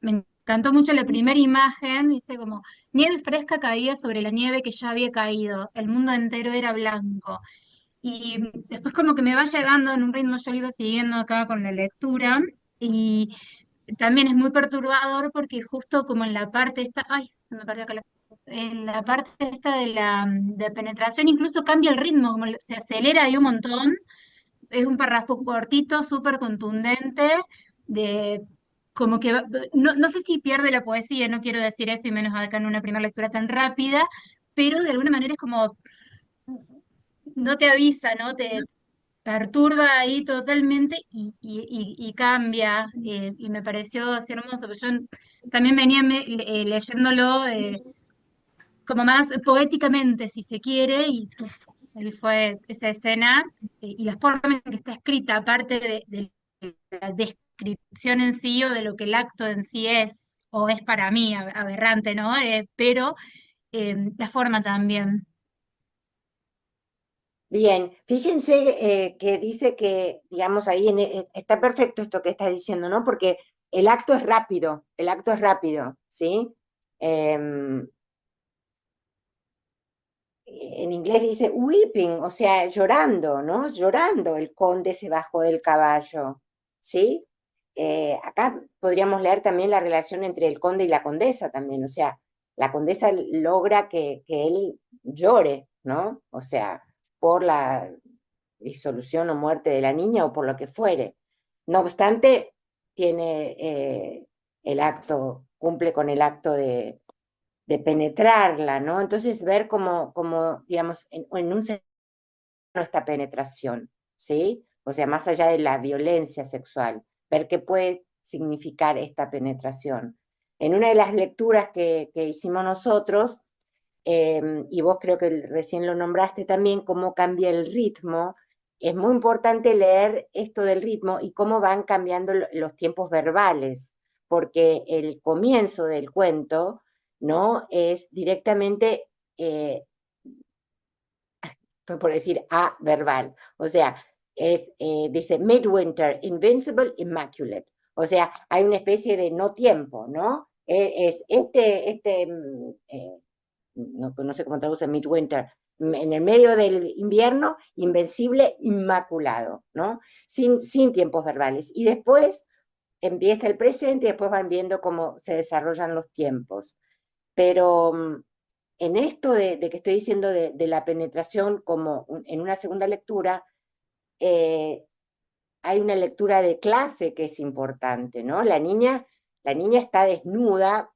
encantó mucho la primera imagen, dice como, nieve fresca caía sobre la nieve que ya había caído, el mundo entero era blanco. Y después como que me va llegando en un ritmo, yo lo iba siguiendo acá con la lectura, y también es muy perturbador porque justo como en la parte esta, ay, se me perdió acá en la parte esta de penetración incluso cambia el ritmo, como se acelera ahí un montón, es un párrafo cortito, súper contundente, de como que, no sé si pierde la poesía, no quiero decir eso y menos acá en una primera lectura tan rápida, pero de alguna manera es como, no te avisa, ¿no? Te perturba ahí totalmente y cambia, y me pareció así hermoso, pero yo también venía leyéndolo como más poéticamente, si se quiere, y ahí fue esa escena, y la forma en que está escrita, aparte de la descripción en sí o de lo que el acto en sí es, o es para mí aberrante, ¿no? Pero la forma también. Bien, fíjense que dice que, digamos, ahí está perfecto esto que está diciendo, ¿no? Porque el acto es rápido, ¿sí? Em, en inglés dice weeping, o sea, llorando, ¿no? Llorando, el conde se bajó del caballo, ¿sí? Acá podríamos leer también la relación entre el conde y la condesa también, o sea, la condesa logra que él llore, ¿no? O sea, por la disolución o muerte de la niña o por lo que fuere. No obstante, tiene cumple con el acto de penetrarla, ¿no? Entonces ver cómo digamos, en un sentido esta penetración, ¿sí? O sea, más allá de la violencia sexual, ver qué puede significar esta penetración. En una de las lecturas que hicimos nosotros, y vos creo que recién lo nombraste también, cómo cambia el ritmo, es muy importante leer esto del ritmo y cómo van cambiando los tiempos verbales, porque el comienzo del cuento, ¿no? Es directamente, estoy por decir a verbal, o sea, dice Midwinter, Invincible, Immaculate, o sea, hay una especie de no tiempo, ¿no? No sé cómo traduce Midwinter, en el medio del invierno, invencible, inmaculado, ¿no? Sin tiempos verbales. Y después empieza el presente y después van viendo cómo se desarrollan los tiempos. Pero en esto de que estoy diciendo de la penetración como en una segunda lectura, hay una lectura de clase que es importante, ¿no? La niña está desnuda,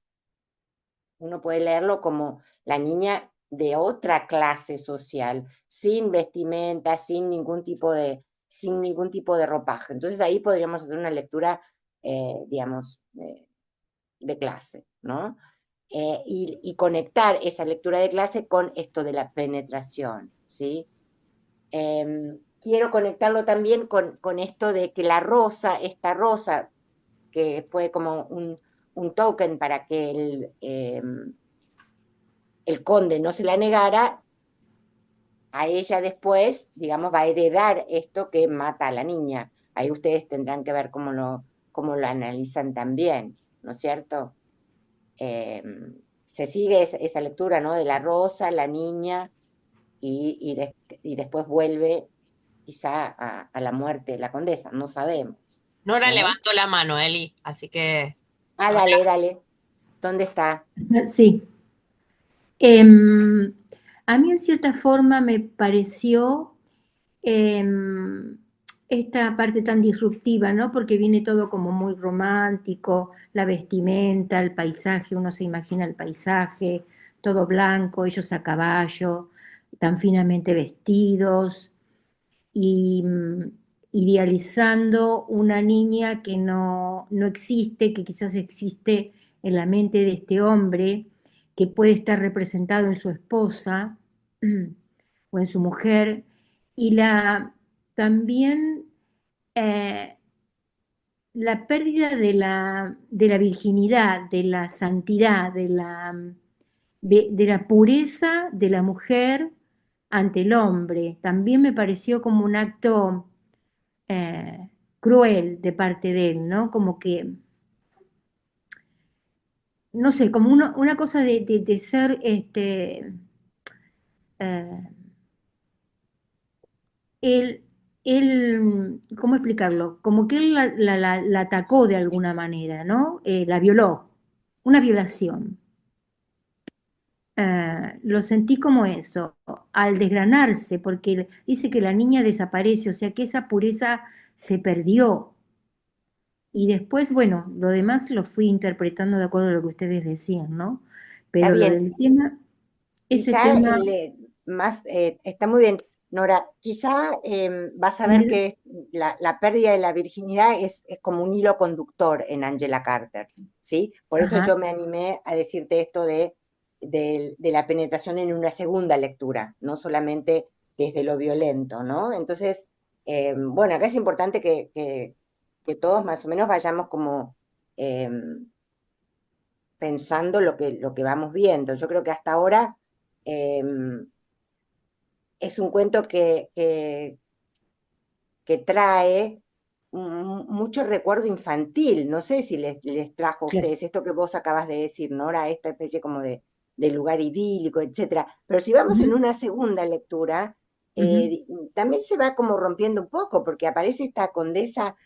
uno puede leerlo como la niña de otra clase social, sin vestimenta, sin ningún tipo sin ningún tipo de ropaje. Entonces ahí podríamos hacer una lectura, digamos, de clase, ¿no? Y conectar esa lectura de clase con esto de la penetración, ¿sí? Quiero conectarlo también con esto de que esta rosa, que fue como un token para que el conde no se la negara, a ella después, digamos, va a heredar esto que mata a la niña. Ahí ustedes tendrán que ver cómo lo analizan también, ¿no es cierto? Se sigue esa lectura, ¿no? De la rosa, la niña, y después vuelve quizá a la muerte de la condesa, no sabemos. Nora levantó la mano, Eli, así que... Dale. ¿Dónde está? Sí. A mí en cierta forma me pareció esta parte tan disruptiva, ¿no? Porque viene todo como muy romántico, la vestimenta, el paisaje, uno se imagina el paisaje, todo blanco, ellos a caballo, tan finamente vestidos, y idealizando una niña que no existe, que quizás existe en la mente de este hombre, que puede estar representado en su esposa o en su mujer, y también la pérdida de la virginidad, de la santidad, de la pureza de la mujer ante el hombre. También me pareció como un acto cruel de parte de él, ¿no? Como que, no sé, como una cosa de ser él, ¿cómo explicarlo? Como que él la atacó de alguna manera, ¿no? La violó, una violación. Lo sentí como eso, al desgranarse, porque dice que la niña desaparece, o sea que esa pureza se perdió. Y después, bueno, lo demás lo fui interpretando de acuerdo a lo que ustedes decían, ¿no? Pero lo del tema, ese Quizá tema... está muy bien, Nora, quizá vas a ver que la pérdida de la virginidad es como un hilo conductor en Angela Carter, ¿sí? Por eso Ajá. yo me animé a decirte esto de la penetración en una segunda lectura, no solamente desde lo violento, ¿no? Entonces, bueno, acá es importante que todos más o menos vayamos como pensando lo que vamos viendo. Yo creo que hasta ahora es un cuento que trae mucho recuerdo infantil. No sé si les trajo a ustedes esto que vos acabas de decir, Nora, esta especie como de lugar idílico, etcétera. Pero si vamos en una segunda lectura, también se va como rompiendo un poco, porque aparece esta condesa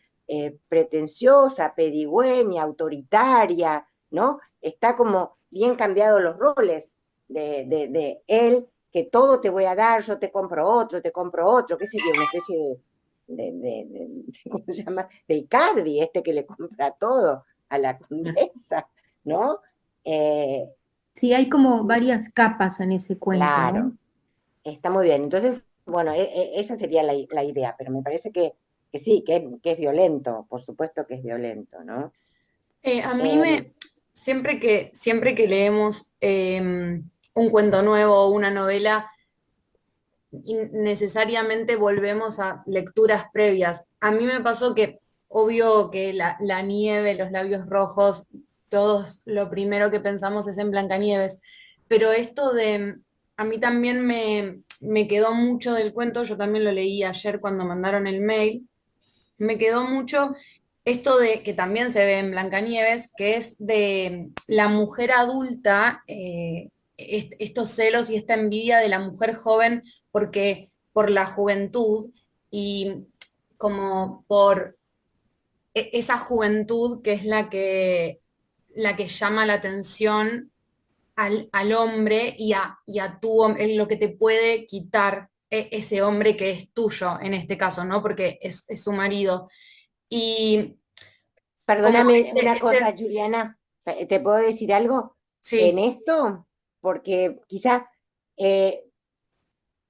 pretenciosa, pedigüeña, autoritaria, ¿no? Está como bien cambiados los roles de él, que todo te voy a dar, yo te compro otro, qué sé yo, una especie ¿cómo se llama? De Icardi, que le compra todo a la condesa, ¿no? Sí, hay como varias capas en ese cuento, Claro, ¿no? está muy bien. Entonces, bueno, esa sería la idea, pero me parece que sí, que es violento, por supuesto que es violento, ¿no? A mí siempre que leemos un cuento nuevo o una novela, necesariamente volvemos a lecturas previas. A mí me pasó que, obvio que la nieve, los labios rojos, todos lo primero que pensamos es en Blancanieves, pero a mí también me quedó mucho del cuento, yo también lo leí ayer cuando mandaron el mail, me quedó mucho esto de que también se ve en Blancanieves, que es de la mujer adulta, estos celos y esta envidia de la mujer joven porque por la juventud y como por esa juventud que es la que llama la atención al hombre y a lo que te puede quitar ese hombre que es tuyo en este caso, ¿no? Porque es su marido. Y Perdóname una cosa, Juliana, ¿te puedo decir algo? Sí. En esto, porque quizá,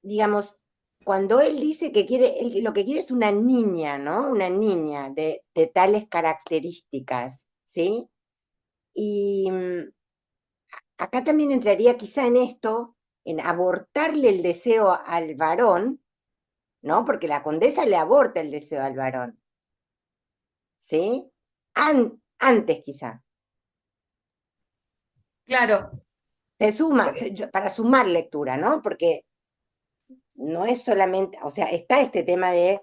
digamos, cuando él dice que quiere, lo que quiere es una niña, ¿no? Una niña de tales características, ¿sí? Y acá también entraría quizá en esto, en abortarle el deseo al varón, ¿no? Porque la condesa le aborta el deseo al varón, ¿sí? Antes quizá. Claro, Se suma, para sumar lectura, ¿no? Porque no es solamente, o sea, está este tema de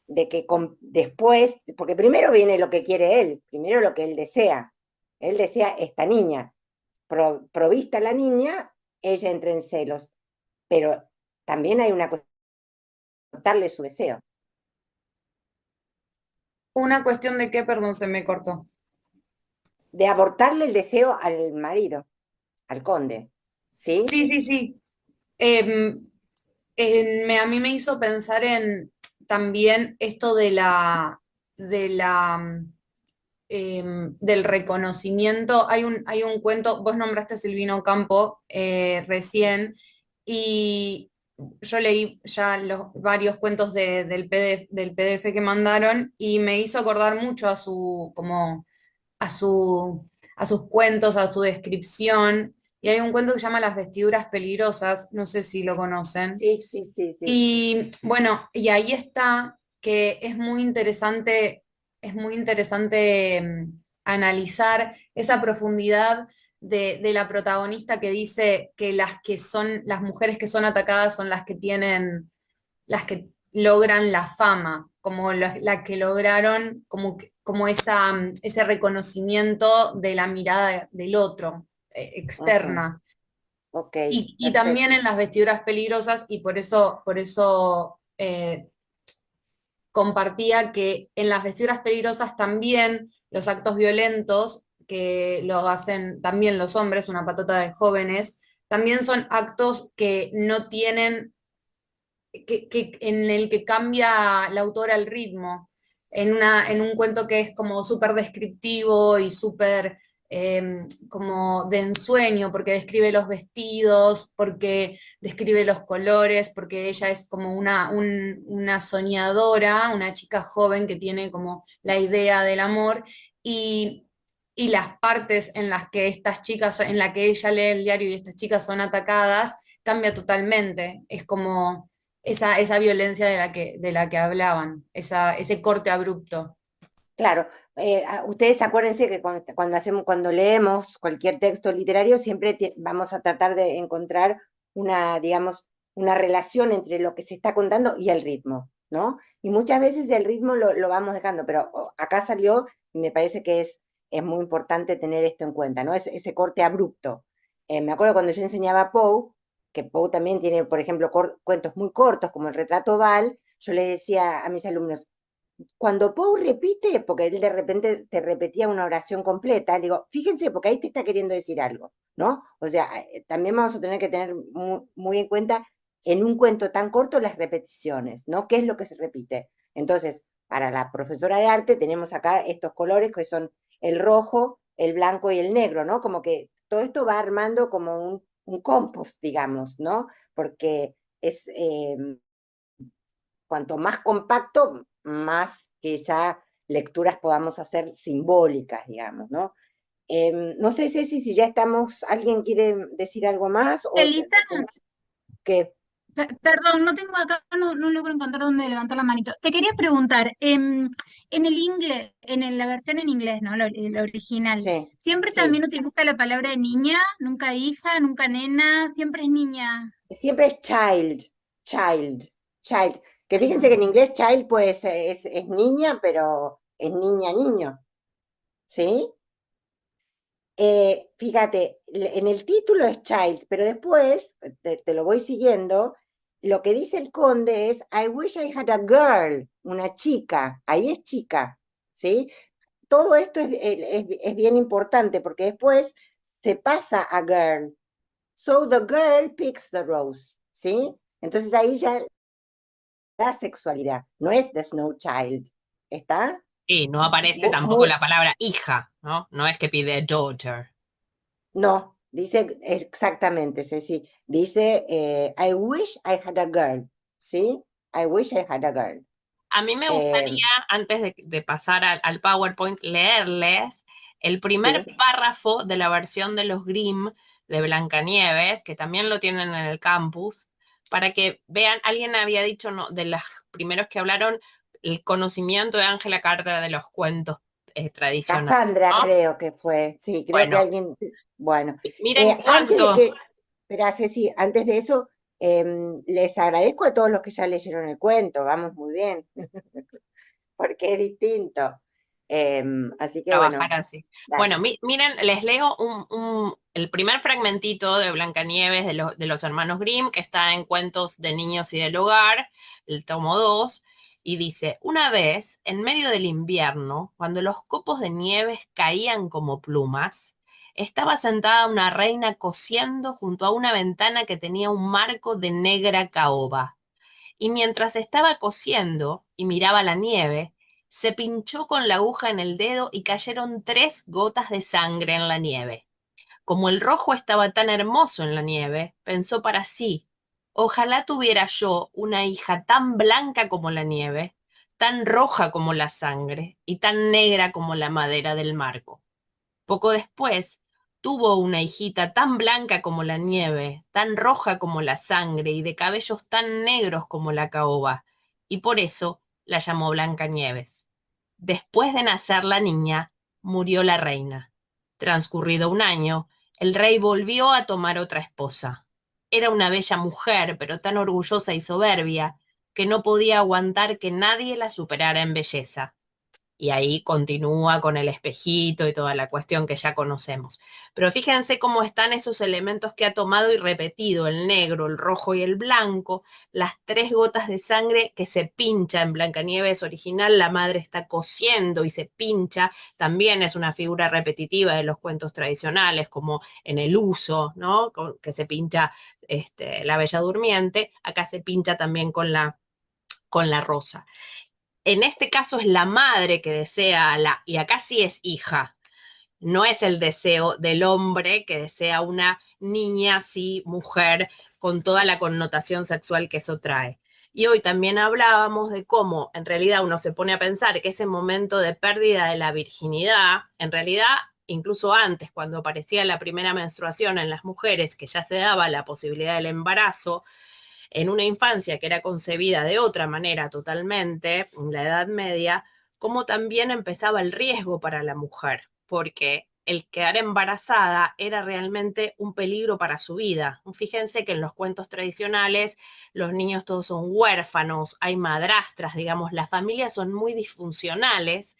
que después, porque primero viene lo que quiere él, primero lo que él desea. Él desea esta niña. Provista la niña, ella entra en celos. Pero también hay una cuestión de darle su deseo. una cuestión de qué, perdón, se me cortó. De abortarle el deseo al marido, al conde. ¿Sí? Sí, sí, sí. A mí me hizo pensar en también esto del reconocimiento. Hay un cuento, vos nombraste a Silvino Campo recién, y yo leí ya varios cuentos del PDF que mandaron, y me hizo acordar mucho a a sus cuentos, a su descripción. Y hay un cuento que se llama Las vestiduras peligrosas, no sé si lo conocen. Sí, sí, sí, sí. Y bueno, y ahí está que es muy interesante analizar esa profundidad de la protagonista, que dice que las mujeres que son atacadas son las que tienen, las que logran la fama, como la que lograron como ese reconocimiento de la mirada del otro, externa. Ok, Y también en las vestiduras peligrosas, y por eso compartía que en las vestiduras peligrosas también los actos violentos que los hacen también los hombres, una patota de jóvenes, también son actos que no tienen, en el que cambia la autora el ritmo. En un cuento que es como súper descriptivo y súper como de ensueño, porque describe los vestidos, porque describe los colores, porque ella es como una soñadora, una chica joven que tiene como la idea del amor, y las partes en las que estas chicas, en la que ella lee el diario y estas chicas son atacadas, cambia totalmente. Es como esa violencia de la que hablaban, ese corte abrupto. Claro, ustedes acuérdense que cuando leemos cualquier texto literario siempre vamos a tratar de encontrar digamos, una relación entre lo que se está contando y el ritmo, ¿no? Y muchas veces el ritmo lo vamos dejando, pero acá salió y me parece que es muy importante tener esto en cuenta, ¿no? Ese corte abrupto. Me acuerdo cuando yo enseñaba Poe, que Poe también tiene, por ejemplo, cuentos muy cortos como el Retrato Oval, yo le decía a mis alumnos, cuando Poe repite, porque él de repente te repetía una oración completa, le digo, fíjense, porque ahí te está queriendo decir algo, ¿no? O sea, también vamos a tener que tener muy en cuenta en un cuento tan corto las repeticiones, ¿no? ¿Qué es lo que se repite? Entonces, para la profesora de arte tenemos acá estos colores que son el rojo, el blanco y el negro, ¿no? Como que todo esto va armando como un compost, digamos, ¿no? Porque cuanto más compacto, más quizá lecturas podamos hacer simbólicas, digamos, ¿no? No sé, Ceci, si ya estamos, ¿alguien quiere decir algo más? Elisa, ¿Qué? perdón, no tengo acá, no logro encontrar dónde levantar la manito. Te quería preguntar, en el inglés, la versión en inglés, ¿no? La original, Sí, ¿siempre sí. también utiliza la palabra niña? ¿Nunca hija, nunca nena? ¿Siempre es niña? Siempre es child. Que fíjense que en inglés child pues es niña, pero es niño, ¿sí? Fíjate, en el título es child, pero después, te lo voy siguiendo, lo que dice el conde es, I wish I had a girl, una chica, ahí es chica, ¿sí? Todo esto es bien importante porque después se pasa a girl. So the girl picks the rose, ¿sí? Entonces ahí ya la sexualidad, no es the snow child, ¿está? Y no aparece tampoco la palabra hija, ¿no? No es que pide daughter. No, dice exactamente, Ceci, dice, I wish I had a girl, ¿sí? I wish I had a girl. A mí me gustaría, antes de pasar al PowerPoint, leerles el primer Sí. párrafo de la versión de los Grimm de Blancanieves, que también lo tienen en el campus, para que vean, alguien había dicho, no, de los primeros que hablaron, el conocimiento de Angela Carter de los cuentos tradicionales, Cassandra ¿no? creo que fue, sí, creo que Bueno, alguien, bueno. miren Antes de cuánto. que, espera, Ceci, antes de eso, les agradezco a todos los que ya leyeron el cuento, vamos muy bien, porque es distinto. Así que bueno, Trabajar así. dale. Bueno, miren, les leo el primer fragmentito de Blancanieves de los hermanos Grimm, que está en Cuentos de Niños y del Hogar, el tomo 2, y dice, una vez, en medio del invierno, cuando los copos de nieve caían como plumas, estaba sentada una reina cosiendo junto a una ventana que tenía un marco de negra caoba. Y mientras estaba cosiendo y miraba la nieve, se pinchó con la aguja en el dedo y cayeron 3 gotas de sangre en la nieve. Como el rojo estaba tan hermoso en la nieve, pensó para sí, ojalá tuviera yo una hija tan blanca como la nieve, tan roja como la sangre y tan negra como la madera del marco. Poco después, tuvo una hijita tan blanca como la nieve, tan roja como la sangre y de cabellos tan negros como la caoba, y por eso la llamó Blancanieves. Después de nacer la niña, murió la reina. Transcurrido un año, el rey volvió a tomar otra esposa. Era una bella mujer, pero tan orgullosa y soberbia, que no podía aguantar que nadie la superara en belleza. Y ahí continúa con el espejito y toda la cuestión que ya conocemos. Pero fíjense cómo están esos elementos que ha tomado y repetido, el negro, el rojo y el blanco, las 3 gotas de sangre que se pincha en Blancanieves original, la madre está cosiendo y se pincha, también es una figura repetitiva de los cuentos tradicionales, como en el uso, ¿no? Que se pincha la Bella Durmiente, acá se pincha también con la rosa. En este caso es la madre que desea y acá sí es hija, no es el deseo del hombre que desea una niña, sí, mujer, con toda la connotación sexual que eso trae. Y hoy también hablábamos de cómo en realidad uno se pone a pensar que ese momento de pérdida de la virginidad, en realidad, incluso antes, cuando aparecía la primera menstruación en las mujeres, que ya se daba la posibilidad del embarazo, en una infancia que era concebida de otra manera totalmente, en la Edad Media, como también empezaba el riesgo para la mujer, porque el quedar embarazada era realmente un peligro para su vida. Fíjense que en los cuentos tradicionales los niños todos son huérfanos, hay madrastras, digamos, las familias son muy disfuncionales.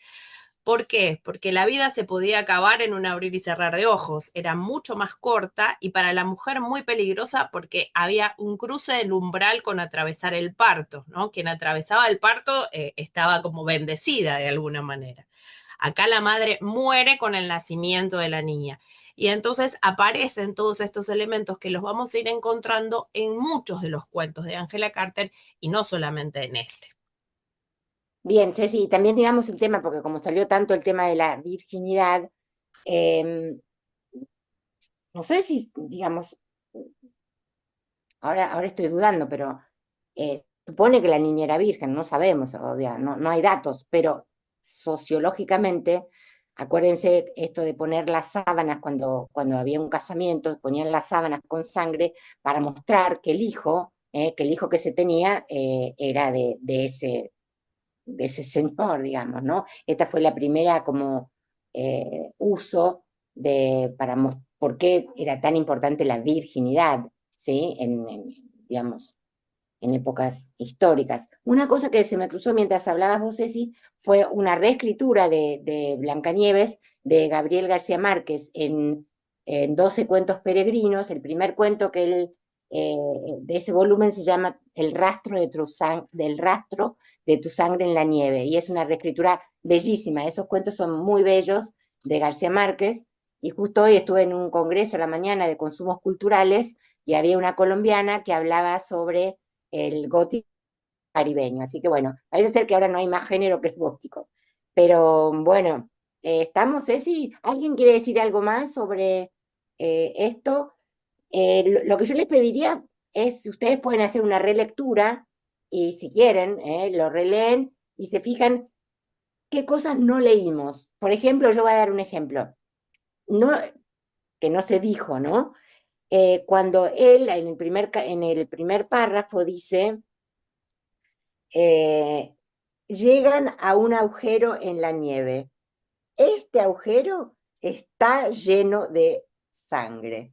¿Por qué? Porque la vida se podía acabar en un abrir y cerrar de ojos, era mucho más corta y para la mujer muy peligrosa porque había un cruce del umbral con atravesar el parto, ¿no? Quien atravesaba el parto estaba como bendecida de alguna manera. Acá la madre muere con el nacimiento de la niña. Y entonces aparecen todos estos elementos que los vamos a ir encontrando en muchos de los cuentos de Angela Carter y no solamente en este. Bien, Ceci, también digamos el tema, porque como salió tanto el tema de la virginidad, no sé si, digamos, ahora estoy dudando, pero supone que la niña era virgen, no sabemos, o sea, no hay datos, pero sociológicamente, acuérdense esto de poner las sábanas cuando había un casamiento, ponían las sábanas con sangre para mostrar que el hijo que se tenía era de ese señor, digamos, ¿no? Esta fue la primera como uso por qué era tan importante la virginidad, ¿sí? Digamos, en épocas históricas. Una cosa que se me cruzó mientras hablabas vos, Ceci, fue una reescritura de Blancanieves de Gabriel García Márquez en 12 cuentos peregrinos. El primer cuento de ese volumen se llama El rastro del rastro de tu sangre en la nieve, y es una reescritura bellísima. Esos cuentos son muy bellos de García Márquez, y justo hoy estuve en un congreso a la mañana de consumos culturales y había una colombiana que hablaba sobre el gótico caribeño, así que bueno, parece ser que ahora no hay más género que el gótico, pero bueno, estamos, Ceci, ¿alguien quiere decir algo más sobre esto? Lo que yo les pediría es, si ustedes pueden hacer una relectura y si quieren, lo releen y se fijan qué cosas no leímos. Por ejemplo, yo voy a dar un ejemplo, no, que no se dijo, ¿no? Cuando él en el primer párrafo dice, llegan a un agujero en la nieve. Este agujero está lleno de sangre.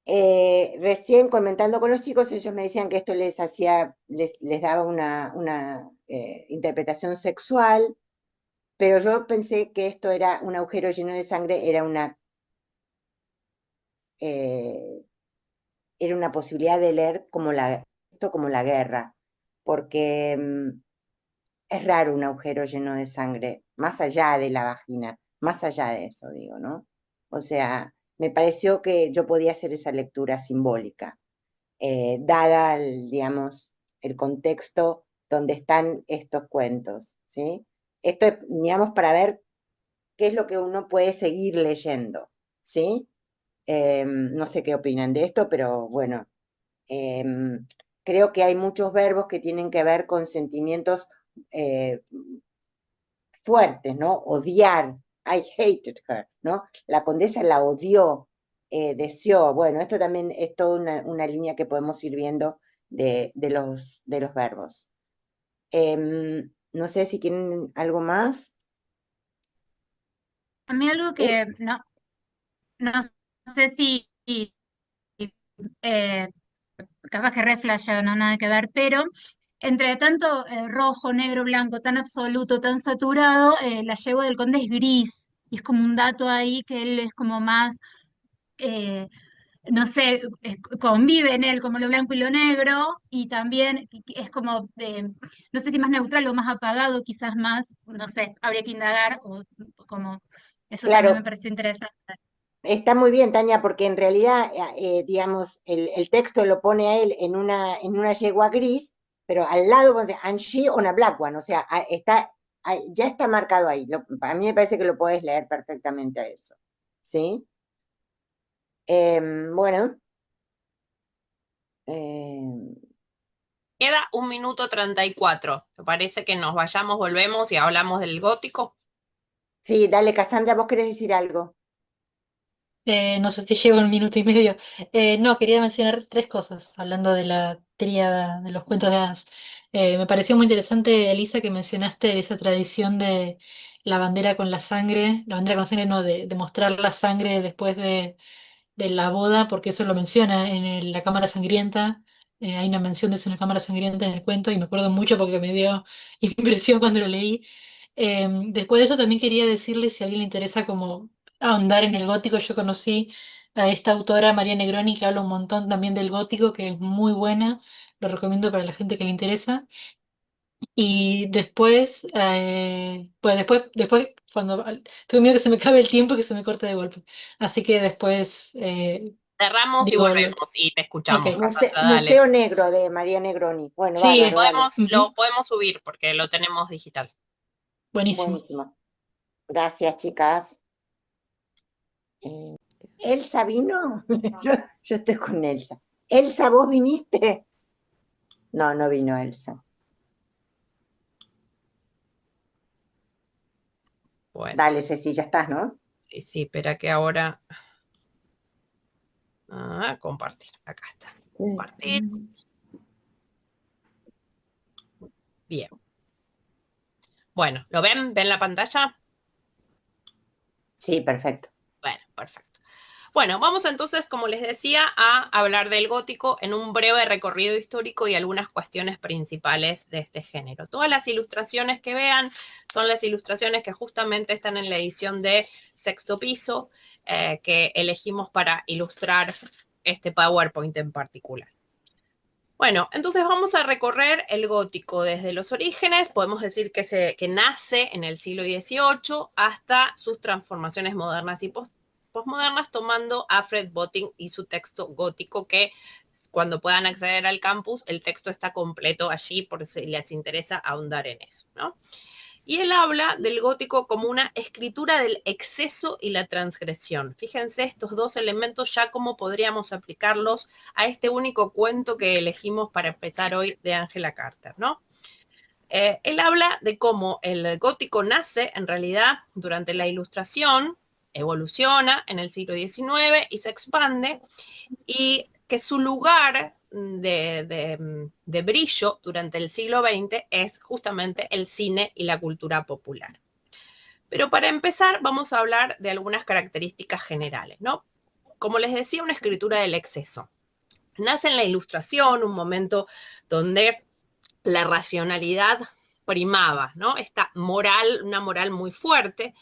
Recién comentando con los chicos, ellos me decían que esto les daba una interpretación sexual, pero yo pensé que esto era un agujero lleno de sangre, era una posibilidad de leer esto como la guerra, porque es raro un agujero lleno de sangre, más allá de la vagina, más allá de eso, digo, ¿no? O sea, me pareció que yo podía hacer esa lectura simbólica, dada, digamos, el contexto donde están estos cuentos, ¿sí? Esto es, digamos, para ver qué es lo que uno puede seguir leyendo, ¿sí? No sé qué opinan de esto, pero bueno, creo que hay muchos verbos que tienen que ver con sentimientos fuertes, ¿no? Odiar, I hated her, ¿no? La condesa la odió, deseó. Bueno, esto también es toda una línea que podemos ir viendo de los verbos. No sé si quieren algo más. A mí algo que no sé si capaz que refleja, no nada que ver, pero entre tanto rojo, negro, blanco, tan absoluto, tan saturado, la yegua del conde es gris, y es como un dato ahí que él es como más, no sé, convive en él como lo blanco y lo negro, y también es como, no sé si más neutral o más apagado, quizás más, no sé, habría que indagar, o como, eso también me Claro, pareció interesante. está muy bien, Tania, porque en realidad, digamos, el texto lo pone a él en una yegua gris, pero al lado pone and she on a black one, o sea, ya está marcado ahí. A mí me parece que lo puedes leer perfectamente a eso, ¿sí? Bueno, Queda 1 minuto 34. ¿Te parece que nos vayamos, volvemos y hablamos del gótico? sí, dale, Cassandra, vos querés decir algo. No sé si llego en 1 minuto y medio. No, quería mencionar 3 cosas, hablando de la tríada de los cuentos de hadas. Me pareció muy interesante, Elisa, que mencionaste esa tradición de la bandera con la sangre no, de mostrar la sangre después de la boda, porque eso lo menciona en la Cámara Sangrienta. Hay una mención de eso en la Cámara Sangrienta en el cuento y me acuerdo mucho porque me dio impresión cuando lo leí. Después de eso también quería decirle si a alguien le interesa como ahondar en el gótico. Yo conocí a esta autora, María Negroni, que habla un montón también del gótico, que es muy buena. Lo recomiendo para la gente que le interesa. Y después, pues después tengo miedo que se me acabe el tiempo y que se me corte de golpe. Así que después Cerramos y digo, volvemos y te escuchamos, ok. Cassandra, dale. Museo Negro de María Negroni. Bueno, Sí, bárbaro, dale. Lo podemos subir porque lo tenemos digital. buenísimo. Buenísimo. Gracias, chicas. ¿Elsa vino? Yo estoy con Elsa. Elsa, ¿vos viniste? No, no vino Elsa. Bueno, Dale, Ceci, ya estás, ¿no? sí, espera que ahora... compartir, acá está. Compartir. Bien. Bueno, ¿lo ven? ¿Ven la pantalla? Sí, perfecto. Bueno, perfecto. Bueno, vamos entonces, como les decía, a hablar del gótico en un breve recorrido histórico y algunas cuestiones principales de este género. Todas las ilustraciones que vean son las ilustraciones que justamente están en la edición de Sexto Piso, que elegimos para ilustrar este PowerPoint en particular. Bueno, entonces vamos a recorrer el gótico desde los orígenes, podemos decir que nace en el siglo XVIII hasta sus transformaciones modernas y postmodernas, tomando a Fred Botting y su texto gótico, que cuando puedan acceder al campus, el texto está completo allí por si les interesa ahondar en eso, ¿no? Y él habla del gótico como una escritura del exceso y la transgresión. Fíjense estos dos elementos ya cómo podríamos aplicarlos a este único cuento que elegimos para empezar hoy de Angela Carter, ¿no? Él habla de cómo el gótico nace en realidad durante la Ilustración, evoluciona en el siglo XIX y se expande, y que su lugar de brillo durante el siglo XX es justamente el cine y la cultura popular. Pero para empezar vamos a hablar de algunas características generales, ¿no? Como les decía, una escritura del exceso. Nace en la Ilustración, un momento donde la racionalidad primaba, ¿no? Esta moral, una moral muy fuerte,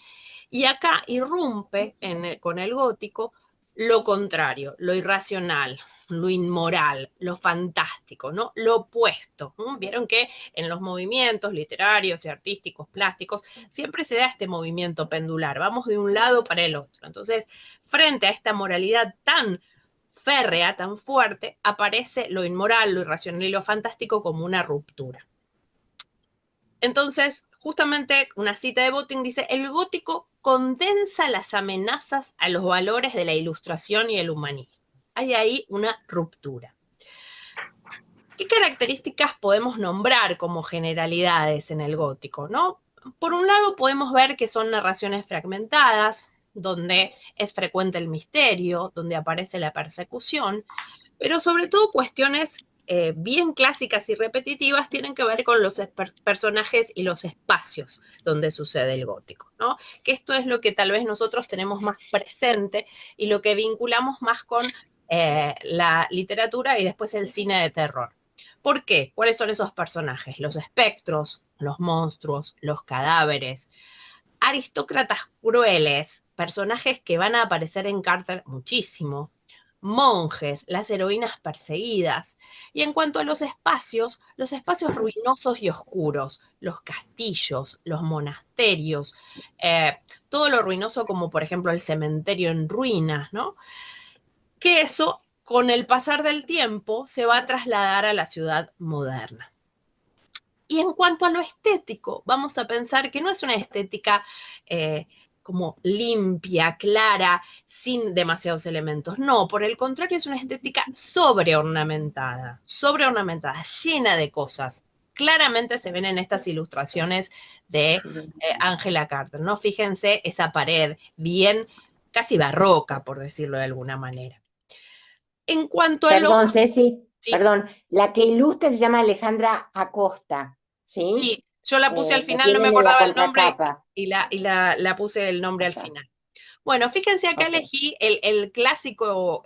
y acá irrumpe con el gótico lo contrario, lo irracional, lo inmoral, lo fantástico, ¿no? Lo opuesto. Vieron que en los movimientos literarios y artísticos, plásticos, siempre se da este movimiento pendular, vamos de un lado para el otro. Entonces, frente a esta moralidad tan férrea, tan fuerte, aparece lo inmoral, lo irracional y lo fantástico como una ruptura. Entonces, justamente una cita de Boting dice, el gótico condensa las amenazas a los valores de la Ilustración y el humanismo. Hay ahí una ruptura. ¿Qué características podemos nombrar como generalidades en el gótico, no? Por un lado podemos ver que son narraciones fragmentadas, donde es frecuente el misterio, donde aparece la persecución, pero sobre todo cuestiones bien clásicas y repetitivas tienen que ver con los personajes y los espacios donde sucede el gótico, ¿no? Que esto es lo que tal vez nosotros tenemos más presente y lo que vinculamos más con la literatura y después el cine de terror. ¿Por qué? ¿Cuáles son esos personajes? Los espectros, los monstruos, los cadáveres, aristócratas crueles, personajes que van a aparecer en Carter muchísimo, monjes, las heroínas perseguidas. Y en cuanto a los espacios ruinosos y oscuros, los castillos, los monasterios, todo lo ruinoso como por ejemplo el cementerio en ruinas, ¿no? Que eso, con el pasar del tiempo, se va a trasladar a la ciudad moderna. Y en cuanto a lo estético, vamos a pensar que no es una estética como limpia, clara, sin demasiados elementos. No, por el contrario, es una estética sobreornamentada, llena de cosas. Claramente se ven en estas ilustraciones de Angela Carter, ¿no? Fíjense esa pared bien, casi barroca, por decirlo de alguna manera. En cuanto a Perdón, Ceci, Sí. perdón, la que ilustra se llama Alejandra Acosta, ¿sí? Sí, yo la puse al final, no tienen me en la acordaba el nombre contratapa. y la puse el nombre al final. Bueno, fíjense, acá elegí el clásico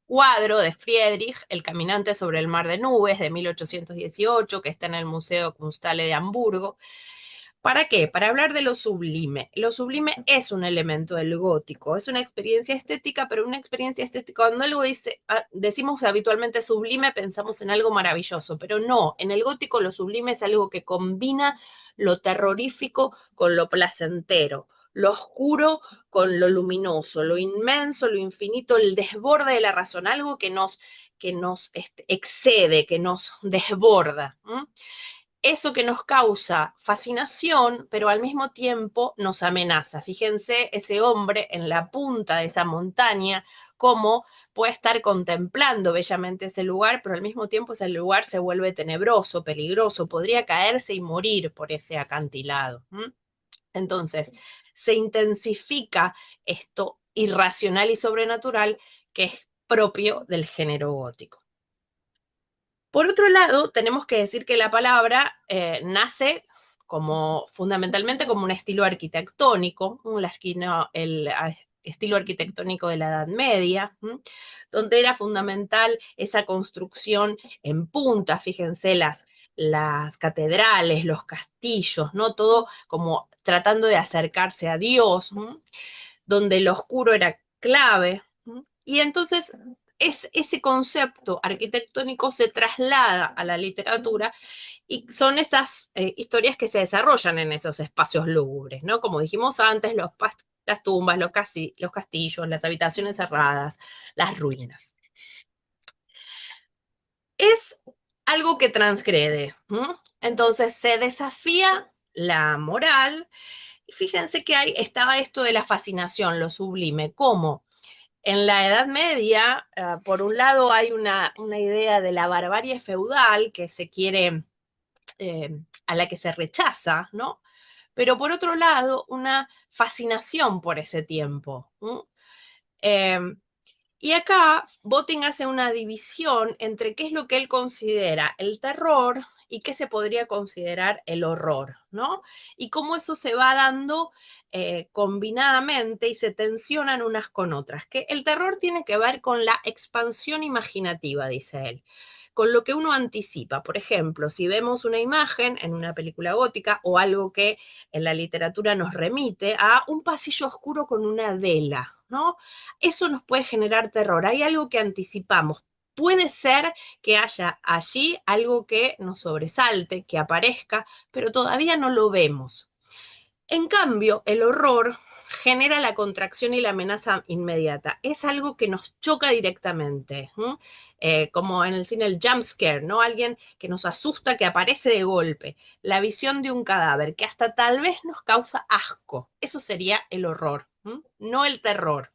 cuadro de Friedrich, El caminante sobre el mar de nubes, de 1818, que está en el Museo Kunsthalle de Hamburgo. ¿Para qué? Para hablar de lo sublime. Lo sublime es un elemento del gótico, es una experiencia estética, pero una experiencia estética, cuando algo decimos habitualmente sublime, pensamos en algo maravilloso, pero no, en el gótico lo sublime es algo que combina lo terrorífico con lo placentero, lo oscuro con lo luminoso, lo inmenso, lo infinito, el desborde de la razón, algo que nos excede, que nos desborda. Eso que nos causa fascinación, pero al mismo tiempo nos amenaza. Fíjense ese hombre en la punta de esa montaña, cómo puede estar contemplando bellamente ese lugar, pero al mismo tiempo ese lugar se vuelve tenebroso, peligroso, podría caerse y morir por ese acantilado. Entonces, se intensifica esto irracional y sobrenatural que es propio del género gótico. Por otro lado, tenemos que decir que la palabra nace fundamentalmente como un estilo arquitectónico, el estilo arquitectónico de la Edad Media, donde era fundamental esa construcción en punta, fíjense las catedrales, los castillos, ¿no? Todo como tratando de acercarse a Dios, donde lo oscuro era clave, y entonces ese concepto arquitectónico se traslada a la literatura y son estas historias que se desarrollan en esos espacios lúgubres, ¿no? Como dijimos antes, las tumbas, los castillos, las habitaciones cerradas, las ruinas. Es algo que transgrede, entonces se desafía la moral. Y fíjense que estaba esto de la fascinación, lo sublime, como en la Edad Media, por un lado hay una idea de la barbarie feudal que se quiere, a la que se rechaza, ¿no? Pero por otro lado, una fascinación por ese tiempo. Y acá Boting hace una división entre qué es lo que él considera el terror y qué se podría considerar el horror, ¿no? Y cómo eso se va dando combinadamente y se tensionan unas con otras. Que el terror tiene que ver con la expansión imaginativa, dice él, con lo que uno anticipa. Por ejemplo, si vemos una imagen en una película gótica o algo que en la literatura nos remite a un pasillo oscuro con una vela, ¿no? Eso nos puede generar terror. Hay algo que anticipamos. Puede ser que haya allí algo que nos sobresalte, que aparezca, pero todavía no lo vemos. En cambio, el horror genera la contracción y la amenaza inmediata. Es algo que nos choca directamente, como en el cine el jump scare, ¿no? Alguien que nos asusta, que aparece de golpe. La visión de un cadáver, que hasta tal vez nos causa asco. Eso sería el horror, no el terror.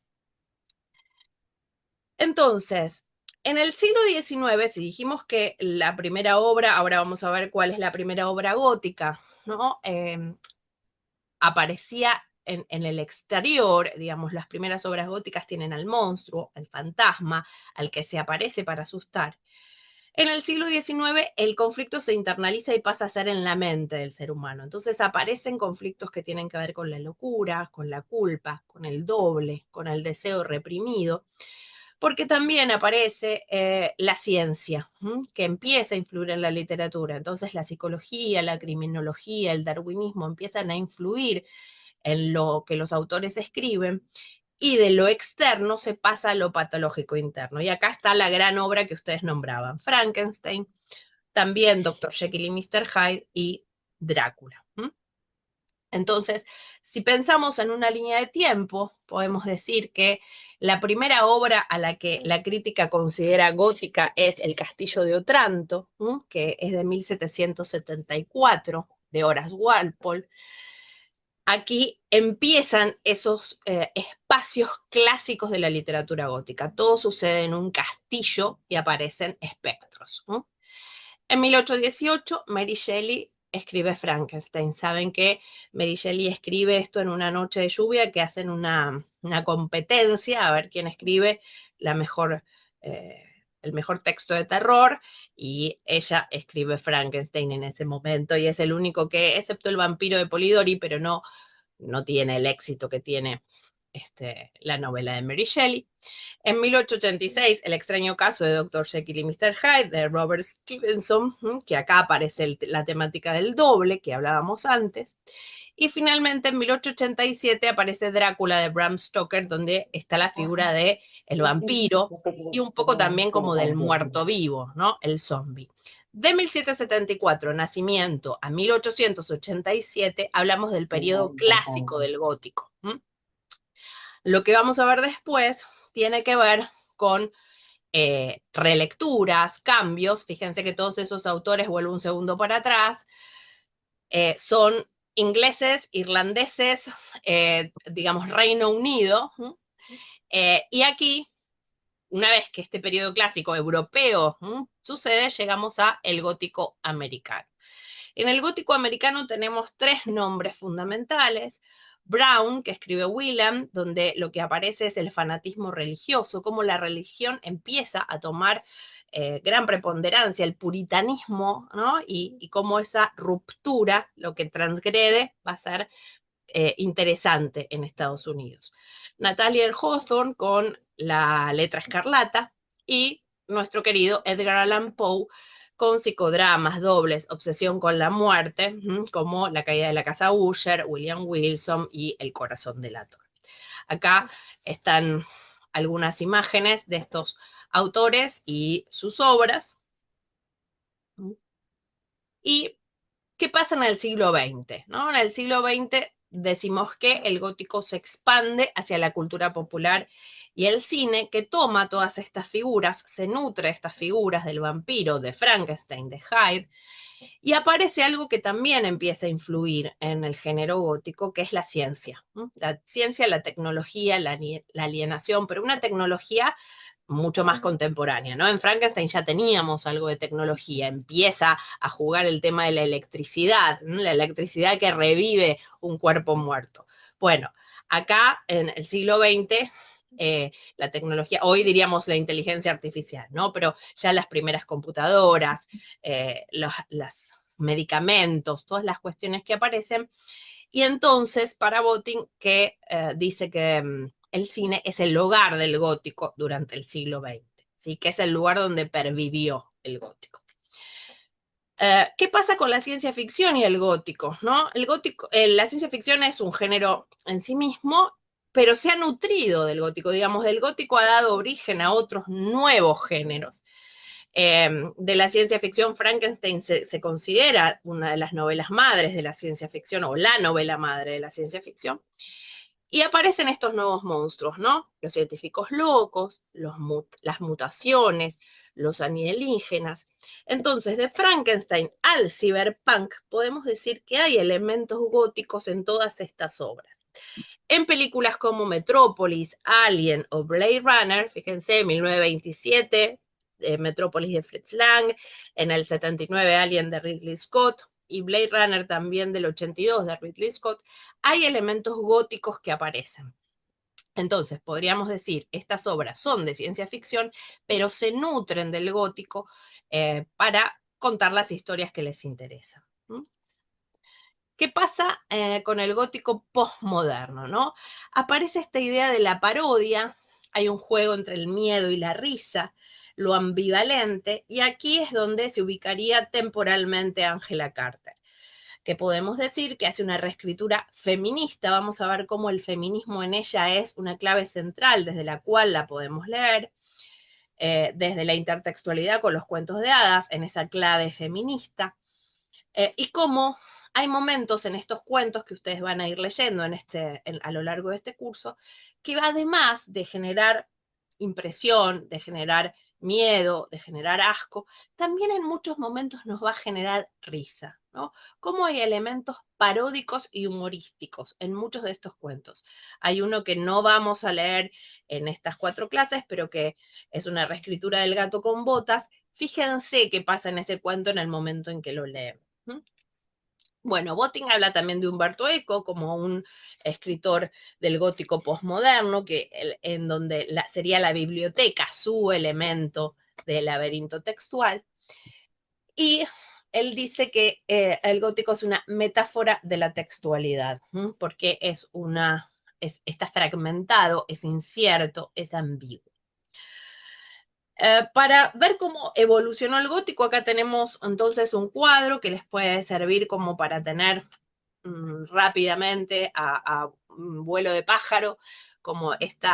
Entonces, en el siglo XIX, si dijimos que la primera obra, ahora vamos a ver cuál es la primera obra gótica, ¿no? Aparecía en el exterior, digamos, las primeras obras góticas tienen al monstruo, al fantasma, al que se aparece para asustar. En el siglo XIX el conflicto se internaliza y pasa a ser en la mente del ser humano. Entonces aparecen conflictos que tienen que ver con la locura, con la culpa, con el doble, con el deseo reprimido, porque también aparece la ciencia, que empieza a influir en la literatura. Entonces la psicología, la criminología, el darwinismo empiezan a influir en lo que los autores escriben, y de lo externo se pasa a lo patológico interno. Y acá está la gran obra que ustedes nombraban, Frankenstein, también Dr. Jekyll y Mr. Hyde y Drácula. Entonces, si pensamos en una línea de tiempo, podemos decir que la primera obra a la que la crítica considera gótica es El Castillo de Otranto, que es de 1774, de Horace Walpole. Aquí empiezan esos espacios clásicos de la literatura gótica. Todo sucede en un castillo y aparecen espectros. En 1818, Mary Shelley escribe Frankenstein. Saben que Mary Shelley escribe esto en una noche de lluvia, que hacen una competencia a ver quién escribe el mejor texto de terror, y ella escribe Frankenstein en ese momento, y es el único que, excepto El vampiro de Polidori, pero no tiene el éxito que tiene la novela de Mary Shelley. En 1886, El extraño caso de Dr. Jekyll y Mr. Hyde, de Robert Stevenson, que acá aparece la temática del doble que hablábamos antes. Y finalmente, en 1887, aparece Drácula de Bram Stoker, donde está la figura de el vampiro y un poco también como del muerto vivo, ¿no? El zombie. De 1774, nacimiento, a 1887, hablamos del periodo clásico del gótico. Lo que vamos a ver después tiene que ver con relecturas, cambios. Fíjense que todos esos autores, vuelvo un segundo para atrás, son ingleses, irlandeses, digamos Reino Unido, y aquí, una vez que este periodo clásico europeo sucede, llegamos a el gótico americano. En el gótico americano tenemos tres nombres fundamentales. Brown, que escribe William, donde lo que aparece es el fanatismo religioso, cómo la religión empieza a tomar gran preponderancia, el puritanismo, ¿no? Y cómo esa ruptura, lo que transgrede, va a ser interesante en Estados Unidos. Nathaniel Hawthorne con La letra escarlata, y nuestro querido Edgar Allan Poe con psicodramas dobles, obsesión con la muerte, como La caída de la casa Usher, William Wilson y El corazón delator. Acá están algunas imágenes de estos autores y sus obras. ¿Y qué pasa en el siglo XX? ¿No? En el siglo XX decimos que el gótico se expande hacia la cultura popular y el cine, que toma todas estas figuras, se nutre de estas figuras del vampiro, de Frankenstein, de Hyde, Y aparece algo que también empieza a influir en el género gótico, que es la ciencia. La ciencia, la tecnología, la alienación, pero una tecnología mucho más contemporánea, ¿no? En Frankenstein ya teníamos algo de tecnología, empieza a jugar el tema de la electricidad, ¿no? La electricidad que revive un cuerpo muerto. Bueno, acá en el siglo XX, la tecnología, hoy diríamos la inteligencia artificial, ¿no? Pero ya las primeras computadoras, los medicamentos, todas las cuestiones que aparecen, y entonces para Boting, que dice que el cine es el hogar del gótico durante el siglo XX, ¿sí? Que es el lugar donde pervivió el gótico. ¿Qué pasa con la ciencia ficción y el gótico? ¿No? La ciencia ficción es un género en sí mismo, pero se ha nutrido del gótico, digamos, del gótico ha dado origen a otros nuevos géneros. De la ciencia ficción, Frankenstein se considera una de las novelas madres de la ciencia ficción, o la novela madre de la ciencia ficción. Y aparecen estos nuevos monstruos, ¿no? Los científicos locos, las mutaciones, los alienígenas. Entonces, de Frankenstein al cyberpunk, podemos decir que hay elementos góticos en todas estas obras. En películas como Metrópolis, Alien o Blade Runner, fíjense, 1927, Metrópolis de Fritz Lang, en el 79 Alien de Ridley Scott, y Blade Runner también del 82 de Ridley Scott, hay elementos góticos que aparecen. Entonces, podríamos decir, estas obras son de ciencia ficción, pero se nutren del gótico para contar las historias que les interesan. ¿Qué pasa con el gótico postmoderno, ¿no? Aparece esta idea de la parodia, hay un juego entre el miedo y la risa, lo ambivalente, y aquí es donde se ubicaría temporalmente Angela Carter, que podemos decir que hace una reescritura feminista. Vamos a ver cómo el feminismo en ella es una clave central desde la cual la podemos leer, desde la intertextualidad con los cuentos de hadas, en esa clave feminista, y cómo hay momentos en estos cuentos que ustedes van a ir leyendo a lo largo de este curso, que además de generar impresión, de generar miedo, de generar asco, también en muchos momentos nos va a generar risa, ¿no? Como hay elementos paródicos y humorísticos en muchos de estos cuentos. Hay uno que no vamos a leer en estas 4 clases, pero que es una reescritura del Gato con Botas. Fíjense qué pasa en ese cuento en el momento en que lo leen. Bueno, Boting habla también de Umberto Eco como un escritor del gótico posmoderno, en donde sería la biblioteca su elemento de laberinto textual. Y él dice que el gótico es una metáfora de la textualidad, porque está fragmentado, es incierto, es ambiguo. Para ver cómo evolucionó el gótico, acá tenemos entonces un cuadro que les puede servir como para tener rápidamente a vuelo de pájaro, como este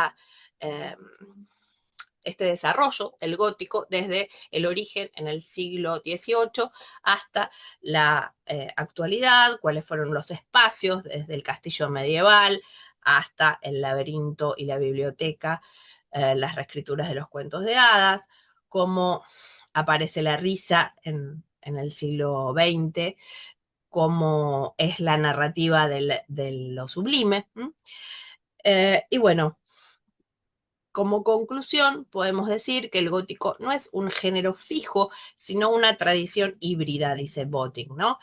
desarrollo del gótico desde el origen en el siglo XVIII hasta la actualidad, cuáles fueron los espacios desde el castillo medieval hasta el laberinto y la biblioteca, las reescrituras de los cuentos de hadas, cómo aparece la risa en el siglo XX, cómo es la narrativa de lo sublime. Y bueno, como conclusión, podemos decir que el gótico no es un género fijo, sino una tradición híbrida, dice Boting, ¿no?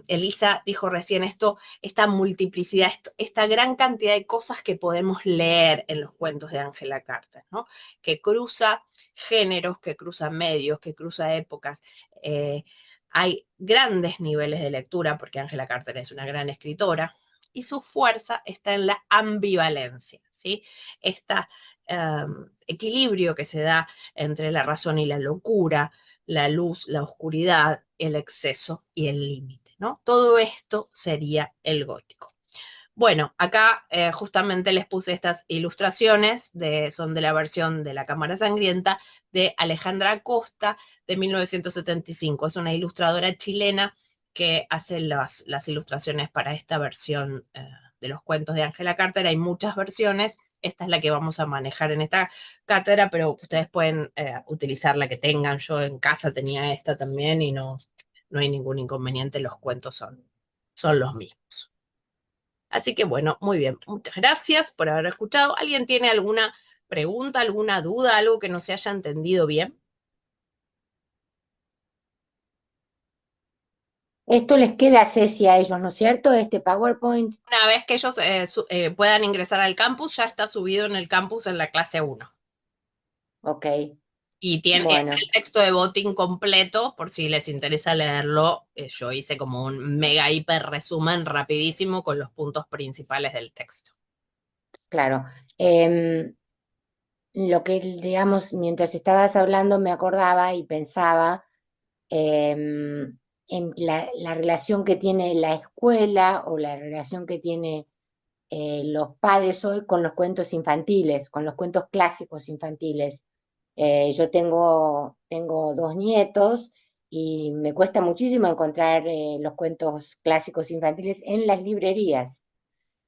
Elisa dijo recién esta multiplicidad, esta gran cantidad de cosas que podemos leer en los cuentos de Angela Carter, ¿no? Que cruza géneros, que cruza medios, que cruza épocas. Hay grandes niveles de lectura, porque Angela Carter es una gran escritora, y su fuerza está en la ambivalencia, ¿sí? Equilibrio que se da entre la razón y la locura, la luz, la oscuridad, el exceso y el límite, ¿no? Todo esto sería el gótico. Bueno, acá justamente les puse estas ilustraciones, son de la versión de La Cámara Sangrienta de Alejandra Acosta de 1975. Es una ilustradora chilena que hace las ilustraciones para esta versión de los cuentos de Angela Carter. Hay muchas versiones, esta es la que vamos a manejar en esta cátedra, pero ustedes pueden utilizar la que tengan. Yo en casa tenía esta también y no no hay ningún inconveniente, los cuentos son los mismos. Así que bueno, muy bien, muchas gracias por haber escuchado. ¿Alguien tiene alguna pregunta, alguna duda, algo que no se haya entendido bien? Esto les queda, Ceci, a ellos, ¿no es cierto? Este PowerPoint. Una vez que ellos puedan ingresar al campus, ya está subido en el campus en la clase 1. Ok, Y está bueno, el texto de voting completo, por si les interesa leerlo. Yo hice como un mega hiper resumen rapidísimo con los puntos principales del texto. claro. Lo que, digamos, mientras estabas hablando me acordaba y pensaba en la relación que tiene la escuela o la relación que tiene los padres hoy con los cuentos infantiles, con los cuentos clásicos infantiles. Yo tengo 2 nietos y me cuesta muchísimo encontrar los cuentos clásicos infantiles en las librerías.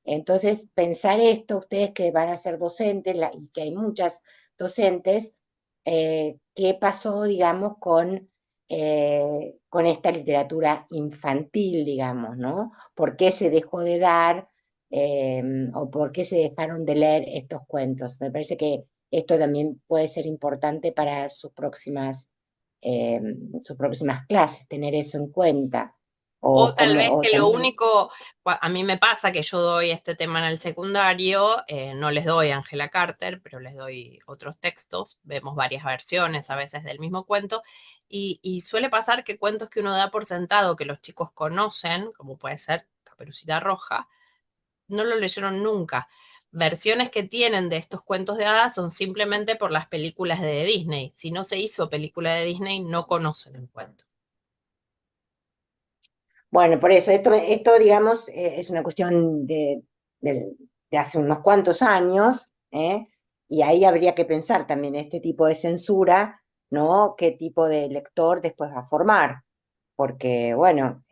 Entonces, pensar esto, ustedes que van a ser docentes, y que hay muchas docentes, ¿qué pasó, digamos, con esta literatura infantil, digamos, ¿no? ¿Por qué se dejó de dar o por qué se dejaron de leer estos cuentos? Me parece que esto también puede ser importante para sus próximas clases, tener eso en cuenta. O tal vez O que lo también, único, a mí me pasa que yo doy este tema en el secundario, no les doy Angela Carter, pero les doy otros textos, vemos varias versiones a veces del mismo cuento, y suele pasar que cuentos que uno da por sentado que los chicos conocen, como puede ser Caperucita Roja, no lo leyeron nunca. Versiones que tienen de estos cuentos de hadas son simplemente por las películas de Disney. Si no se hizo película de Disney, no conocen el cuento. bueno, por eso, esto digamos, es una cuestión de hace unos cuantos años, ¿eh? Y ahí habría que pensar también este tipo de censura, ¿no? ¿Qué tipo de lector después va a formar? Porque, bueno,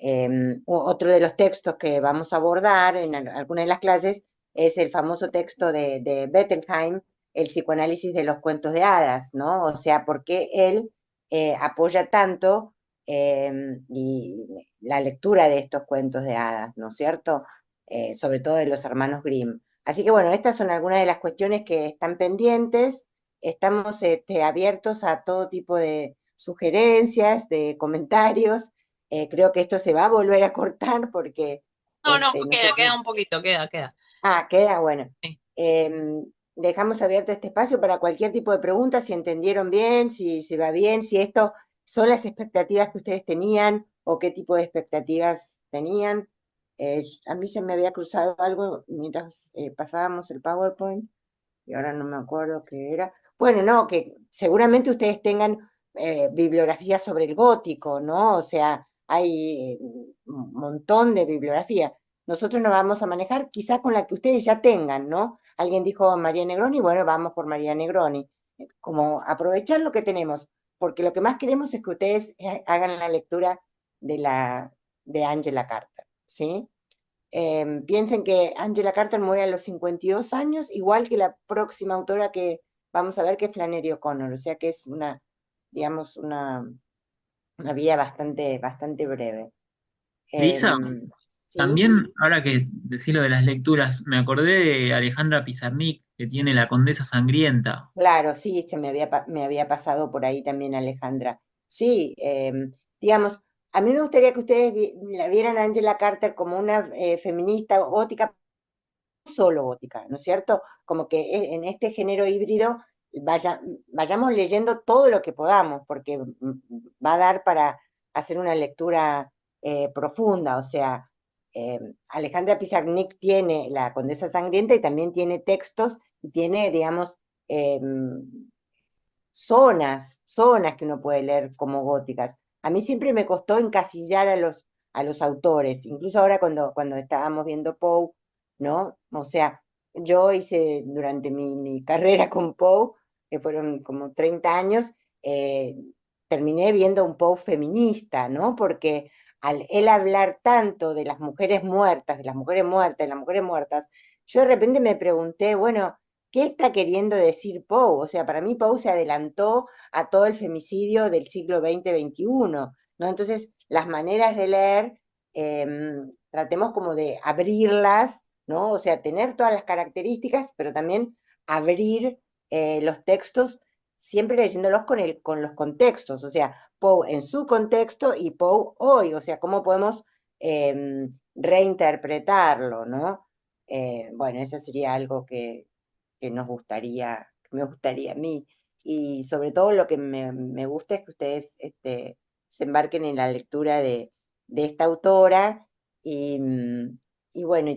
otro de los textos que vamos a abordar en alguna de las clases es el famoso texto de Bettelheim, El psicoanálisis de los cuentos de hadas, ¿no? O sea, por qué él apoya tanto y la lectura de estos cuentos de hadas, ¿no es cierto? Sobre todo de los hermanos Grimm. Así que bueno, estas son algunas de las cuestiones que están pendientes. Estamos abiertos a todo tipo de sugerencias, de comentarios. Creo que esto se va a volver a cortar porque No, no, no sé queda un poquito, queda. Ah, queda bueno. Sí. Dejamos abierto este espacio para cualquier tipo de pregunta, si entendieron bien, si se va bien, si esto son las expectativas que ustedes tenían o qué tipo de expectativas tenían. A mí se me había cruzado algo mientras pasábamos el PowerPoint y ahora no me acuerdo qué era. Bueno, no, que seguramente ustedes tengan bibliografía sobre el gótico, ¿no? O sea, hay un montón de bibliografía. Nosotros nos vamos a manejar quizás con la que ustedes ya tengan, ¿no? Alguien dijo María Negroni, bueno, vamos por María Negroni. Como aprovechar lo que tenemos, porque lo que más queremos es que ustedes hagan la lectura de Angela Carter, ¿sí? Piensen que Angela Carter muere a los 52 años, igual que la próxima autora que vamos a ver, que es Flannery O'Connor, o sea que es digamos, una vida bastante breve. Elisa, ¿Sí? también, ahora que decís lo de las lecturas, me acordé de Alejandra Pizarnik, que tiene La Condesa Sangrienta. Claro, sí, me había pasado por ahí también, Alejandra. Sí, digamos, a mí me gustaría que ustedes la vieran a Angela Carter como una feminista gótica, solo gótica, ¿no es cierto? Como que en este género híbrido vayamos leyendo todo lo que podamos, porque va a dar para hacer una lectura profunda, o sea, Alejandra Pizarnik tiene La Condesa Sangrienta y también tiene textos y tiene, digamos, eh, zonas que uno puede leer como góticas. A mí siempre me costó encasillar a los autores, incluso ahora cuando estábamos viendo Poe, ¿no? O sea, yo hice durante mi carrera con Poe, que fueron como 30 años, eh, terminé viendo un Poe feminista, ¿no? Porque al él hablar tanto de las mujeres muertas, de las mujeres muertas, de las mujeres muertas, yo de repente me pregunté, bueno, ¿qué está queriendo decir Poe? O sea, para mí Poe se adelantó a todo el femicidio del siglo XX-XXI, ¿no? Entonces, las maneras de leer, tratemos como de abrirlas, ¿no? O sea, tener todas las características, pero también abrir los textos, siempre leyéndolos con los contextos, o sea, Poe en su contexto y Poe hoy, o sea, cómo podemos reinterpretarlo, ¿no? Bueno, eso sería algo que me gustaría a mí. Y sobre todo lo que me gusta es que ustedes se embarquen en la lectura de esta autora y bueno,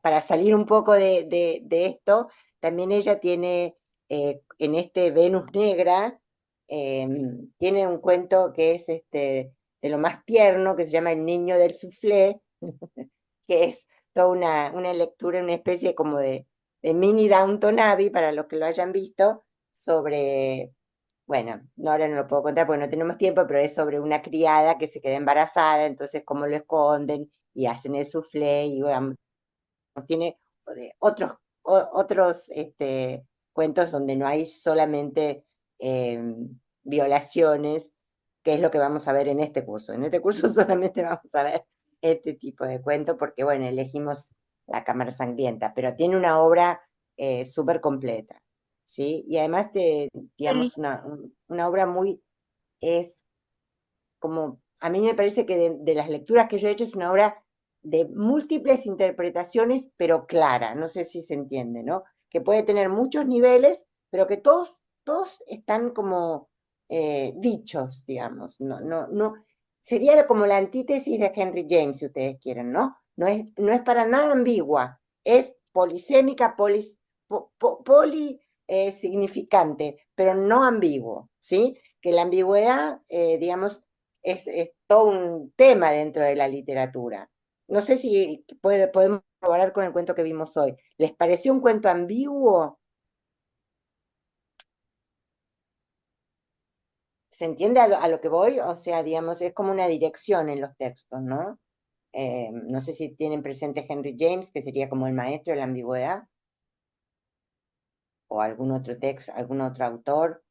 para salir un poco de esto, también ella tiene en este Venus Negra, tiene un cuento que es de lo más tierno, que se llama El niño del soufflé, que es toda una lectura, una especie como de mini Downton Abbey, para los que lo hayan visto, sobre, bueno, ahora no lo puedo contar porque no tenemos tiempo, pero es sobre una criada que se queda embarazada, entonces cómo lo esconden y hacen el soufflé, y bueno, tiene otros cuentos donde no hay solamente violaciones, que es lo que vamos a ver en este curso. En este curso solamente vamos a ver este tipo de cuento porque, bueno, elegimos La Cámara Sangrienta, pero tiene una obra súper completa, ¿sí? Y además, digamos, una obra es como, a mí me parece que de las lecturas que yo he hecho es una obra de múltiples interpretaciones, pero clara, no sé si se entiende, ¿no? Que puede tener muchos niveles, pero que todos están como dichos, digamos, no, sería como la antítesis de Henry James, si ustedes quieren, ¿no? No es para nada ambigua, es polisémica, significante, pero no ambiguo, ¿sí? Que la ambigüedad, digamos, es todo un tema dentro de la literatura. No sé si podemos probar con el cuento que vimos hoy. ¿Les pareció un cuento ambiguo? ¿Se entiende a lo que voy? O sea, digamos, es como una dirección en los textos, ¿no? No sé si tienen presente Henry James, que sería como el maestro de la ambigüedad, o algún otro texto, algún otro autor.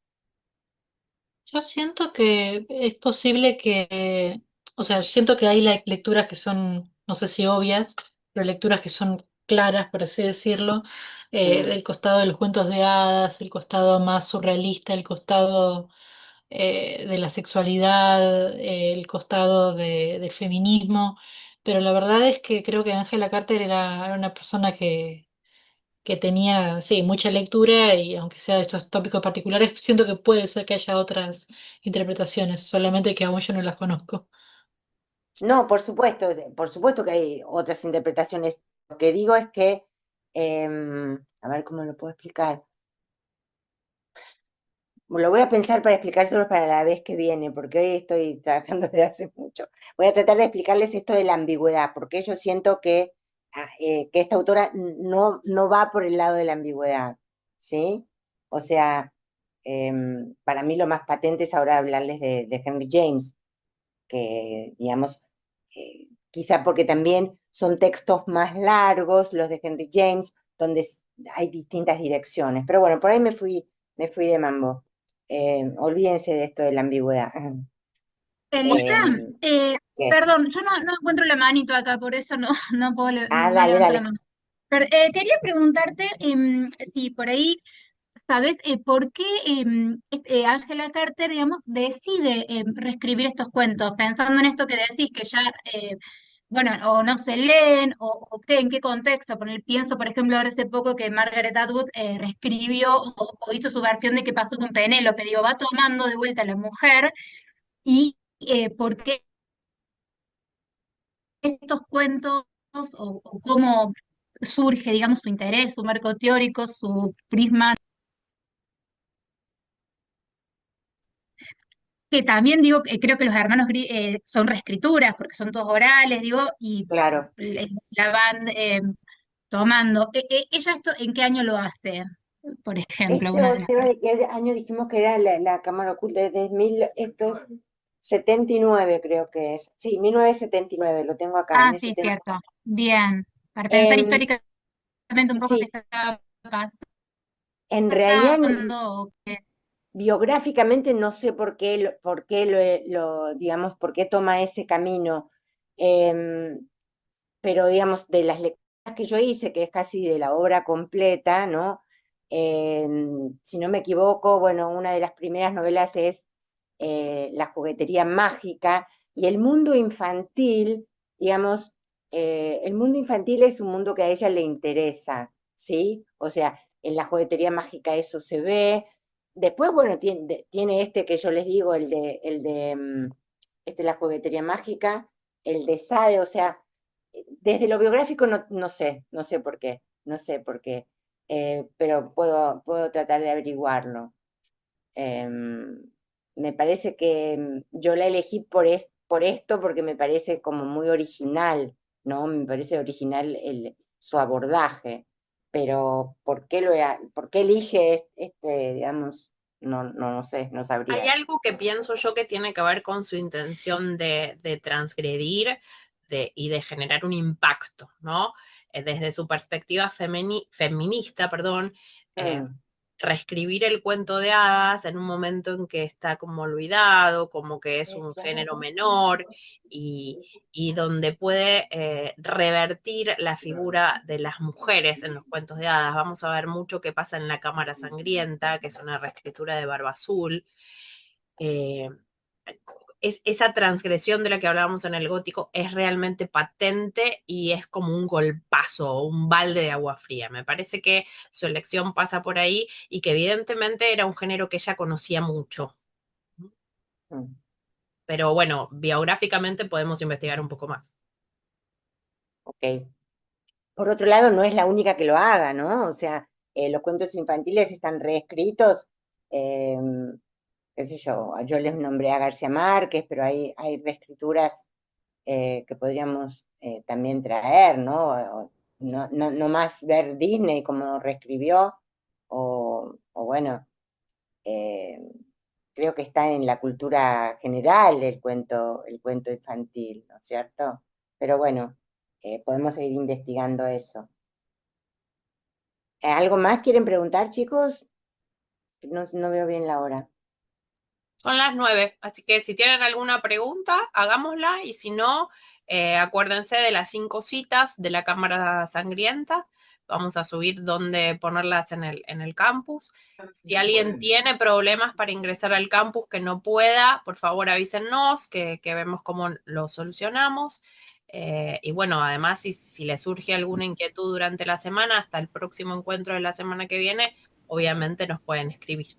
Yo siento que es posible que, o sea, siento que hay lecturas que son, no sé si obvias, pero lecturas que son claras, por así decirlo, del costado de los cuentos de hadas, el costado más surrealista, el costado de la sexualidad, el costado del feminismo, pero la verdad es que creo que Angela Carter era una persona que tenía, sí, mucha lectura y aunque sea de estos tópicos particulares, siento que puede ser que haya otras interpretaciones, solamente que aún yo no las conozco. No, por supuesto que hay otras interpretaciones. Lo que digo es que, a ver cómo lo puedo explicar. Lo voy a pensar para explicárselo para la vez que viene, porque hoy estoy trabajando desde hace mucho. Voy a tratar de explicarles esto de la ambigüedad, porque yo siento que esta autora no va por el lado de la ambigüedad, ¿sí? O sea, para mí lo más patente es ahora hablarles de Henry James, que, digamos, quizá porque también son textos más largos, los de Henry James, donde hay distintas direcciones. Pero bueno, por ahí me fui de mambo. Olvídense de esto de la ambigüedad. Elisa, ¿Qué? perdón, yo no encuentro la manito acá, por eso no puedo, no Dale, levanto la dale. mano. Pero, quería preguntarte si por ahí sabes por qué Angela Carter, digamos, decide reescribir estos cuentos, pensando en esto que decís, que ya, bueno, o no se leen, o qué, en qué contexto. Pienso, por ejemplo, ahora hace poco que Margaret Atwood reescribió o hizo su versión de qué pasó con Penélope, digo, va tomando de vuelta a la mujer y por qué estos cuentos o cómo surge, digamos, su interés, su marco teórico, su prisma, que también digo, creo que los hermanos son reescrituras, porque son todos orales, digo, y Claro. la van tomando. ¿Ella esto en qué año lo hace? Por ejemplo, una de las... Seba, ¿de qué año dijimos que era la cámara oculta? Esto es 79 creo que es. Sí, 1979, lo tengo acá, Ah, en sí, ese tema. cierto. Bien, para pensar históricamente un poco qué Sí, está en realidad pasando. biográficamente no sé por qué, digamos, por qué toma ese camino, pero digamos, de las lecturas que yo hice, que es casi de la obra completa, ¿no? Si no me equivoco, bueno, una de las primeras novelas es La juguetería mágica, y el mundo infantil, digamos, el mundo infantil es un mundo que a ella le interesa, ¿sí? O sea, en La juguetería mágica eso se ve. Después, bueno, tiene este que yo les digo, La juguetería mágica, el de Sade, o sea, desde lo biográfico no sé por qué, pero puedo tratar de averiguarlo. Me parece que yo la elegí por esto, porque me parece como muy original, ¿no? Me parece original su abordaje, pero ¿por qué elige digamos, no sé, no Hay sabría. algo que pienso yo que tiene que ver con su intención de transgredir y de generar un impacto, ¿no? Desde su perspectiva feminista, perdón, reescribir el cuento de hadas en un momento en que está como olvidado, como que es un género menor, y donde puede revertir la figura de las mujeres en los cuentos de hadas. Vamos a ver mucho qué pasa en La Cámara Sangrienta, que es una reescritura de Barba Azul. Esa transgresión de la que hablábamos en el gótico es realmente patente y es como un golpazo, un balde de agua fría. Me parece que su elección pasa por ahí y que evidentemente era un género que ella conocía mucho. Pero bueno, biográficamente podemos investigar un poco más. Ok. Por otro lado, no es la única que lo haga, ¿no? O sea, los cuentos infantiles están reescritos, eh, qué sé yo les nombré a García Márquez, pero hay reescrituras que podríamos también traer, ¿no? No más ver Disney como reescribió, o bueno, creo que está en la cultura general el cuento infantil, ¿no es cierto? Pero bueno, podemos seguir investigando eso. ¿Algo más quieren preguntar, chicos? No veo bien la hora. Son las 9, así que si tienen alguna pregunta, hagámosla, y si no, acuérdense de las 5 citas de la Cámara Sangrienta. Vamos a subir dónde ponerlas en el campus. Si alguien tiene problemas para ingresar al campus que no pueda, por favor avísennos, que vemos cómo lo solucionamos. Y bueno, además, si les surge alguna inquietud durante la semana, hasta el próximo encuentro de la semana que viene, obviamente nos pueden escribir.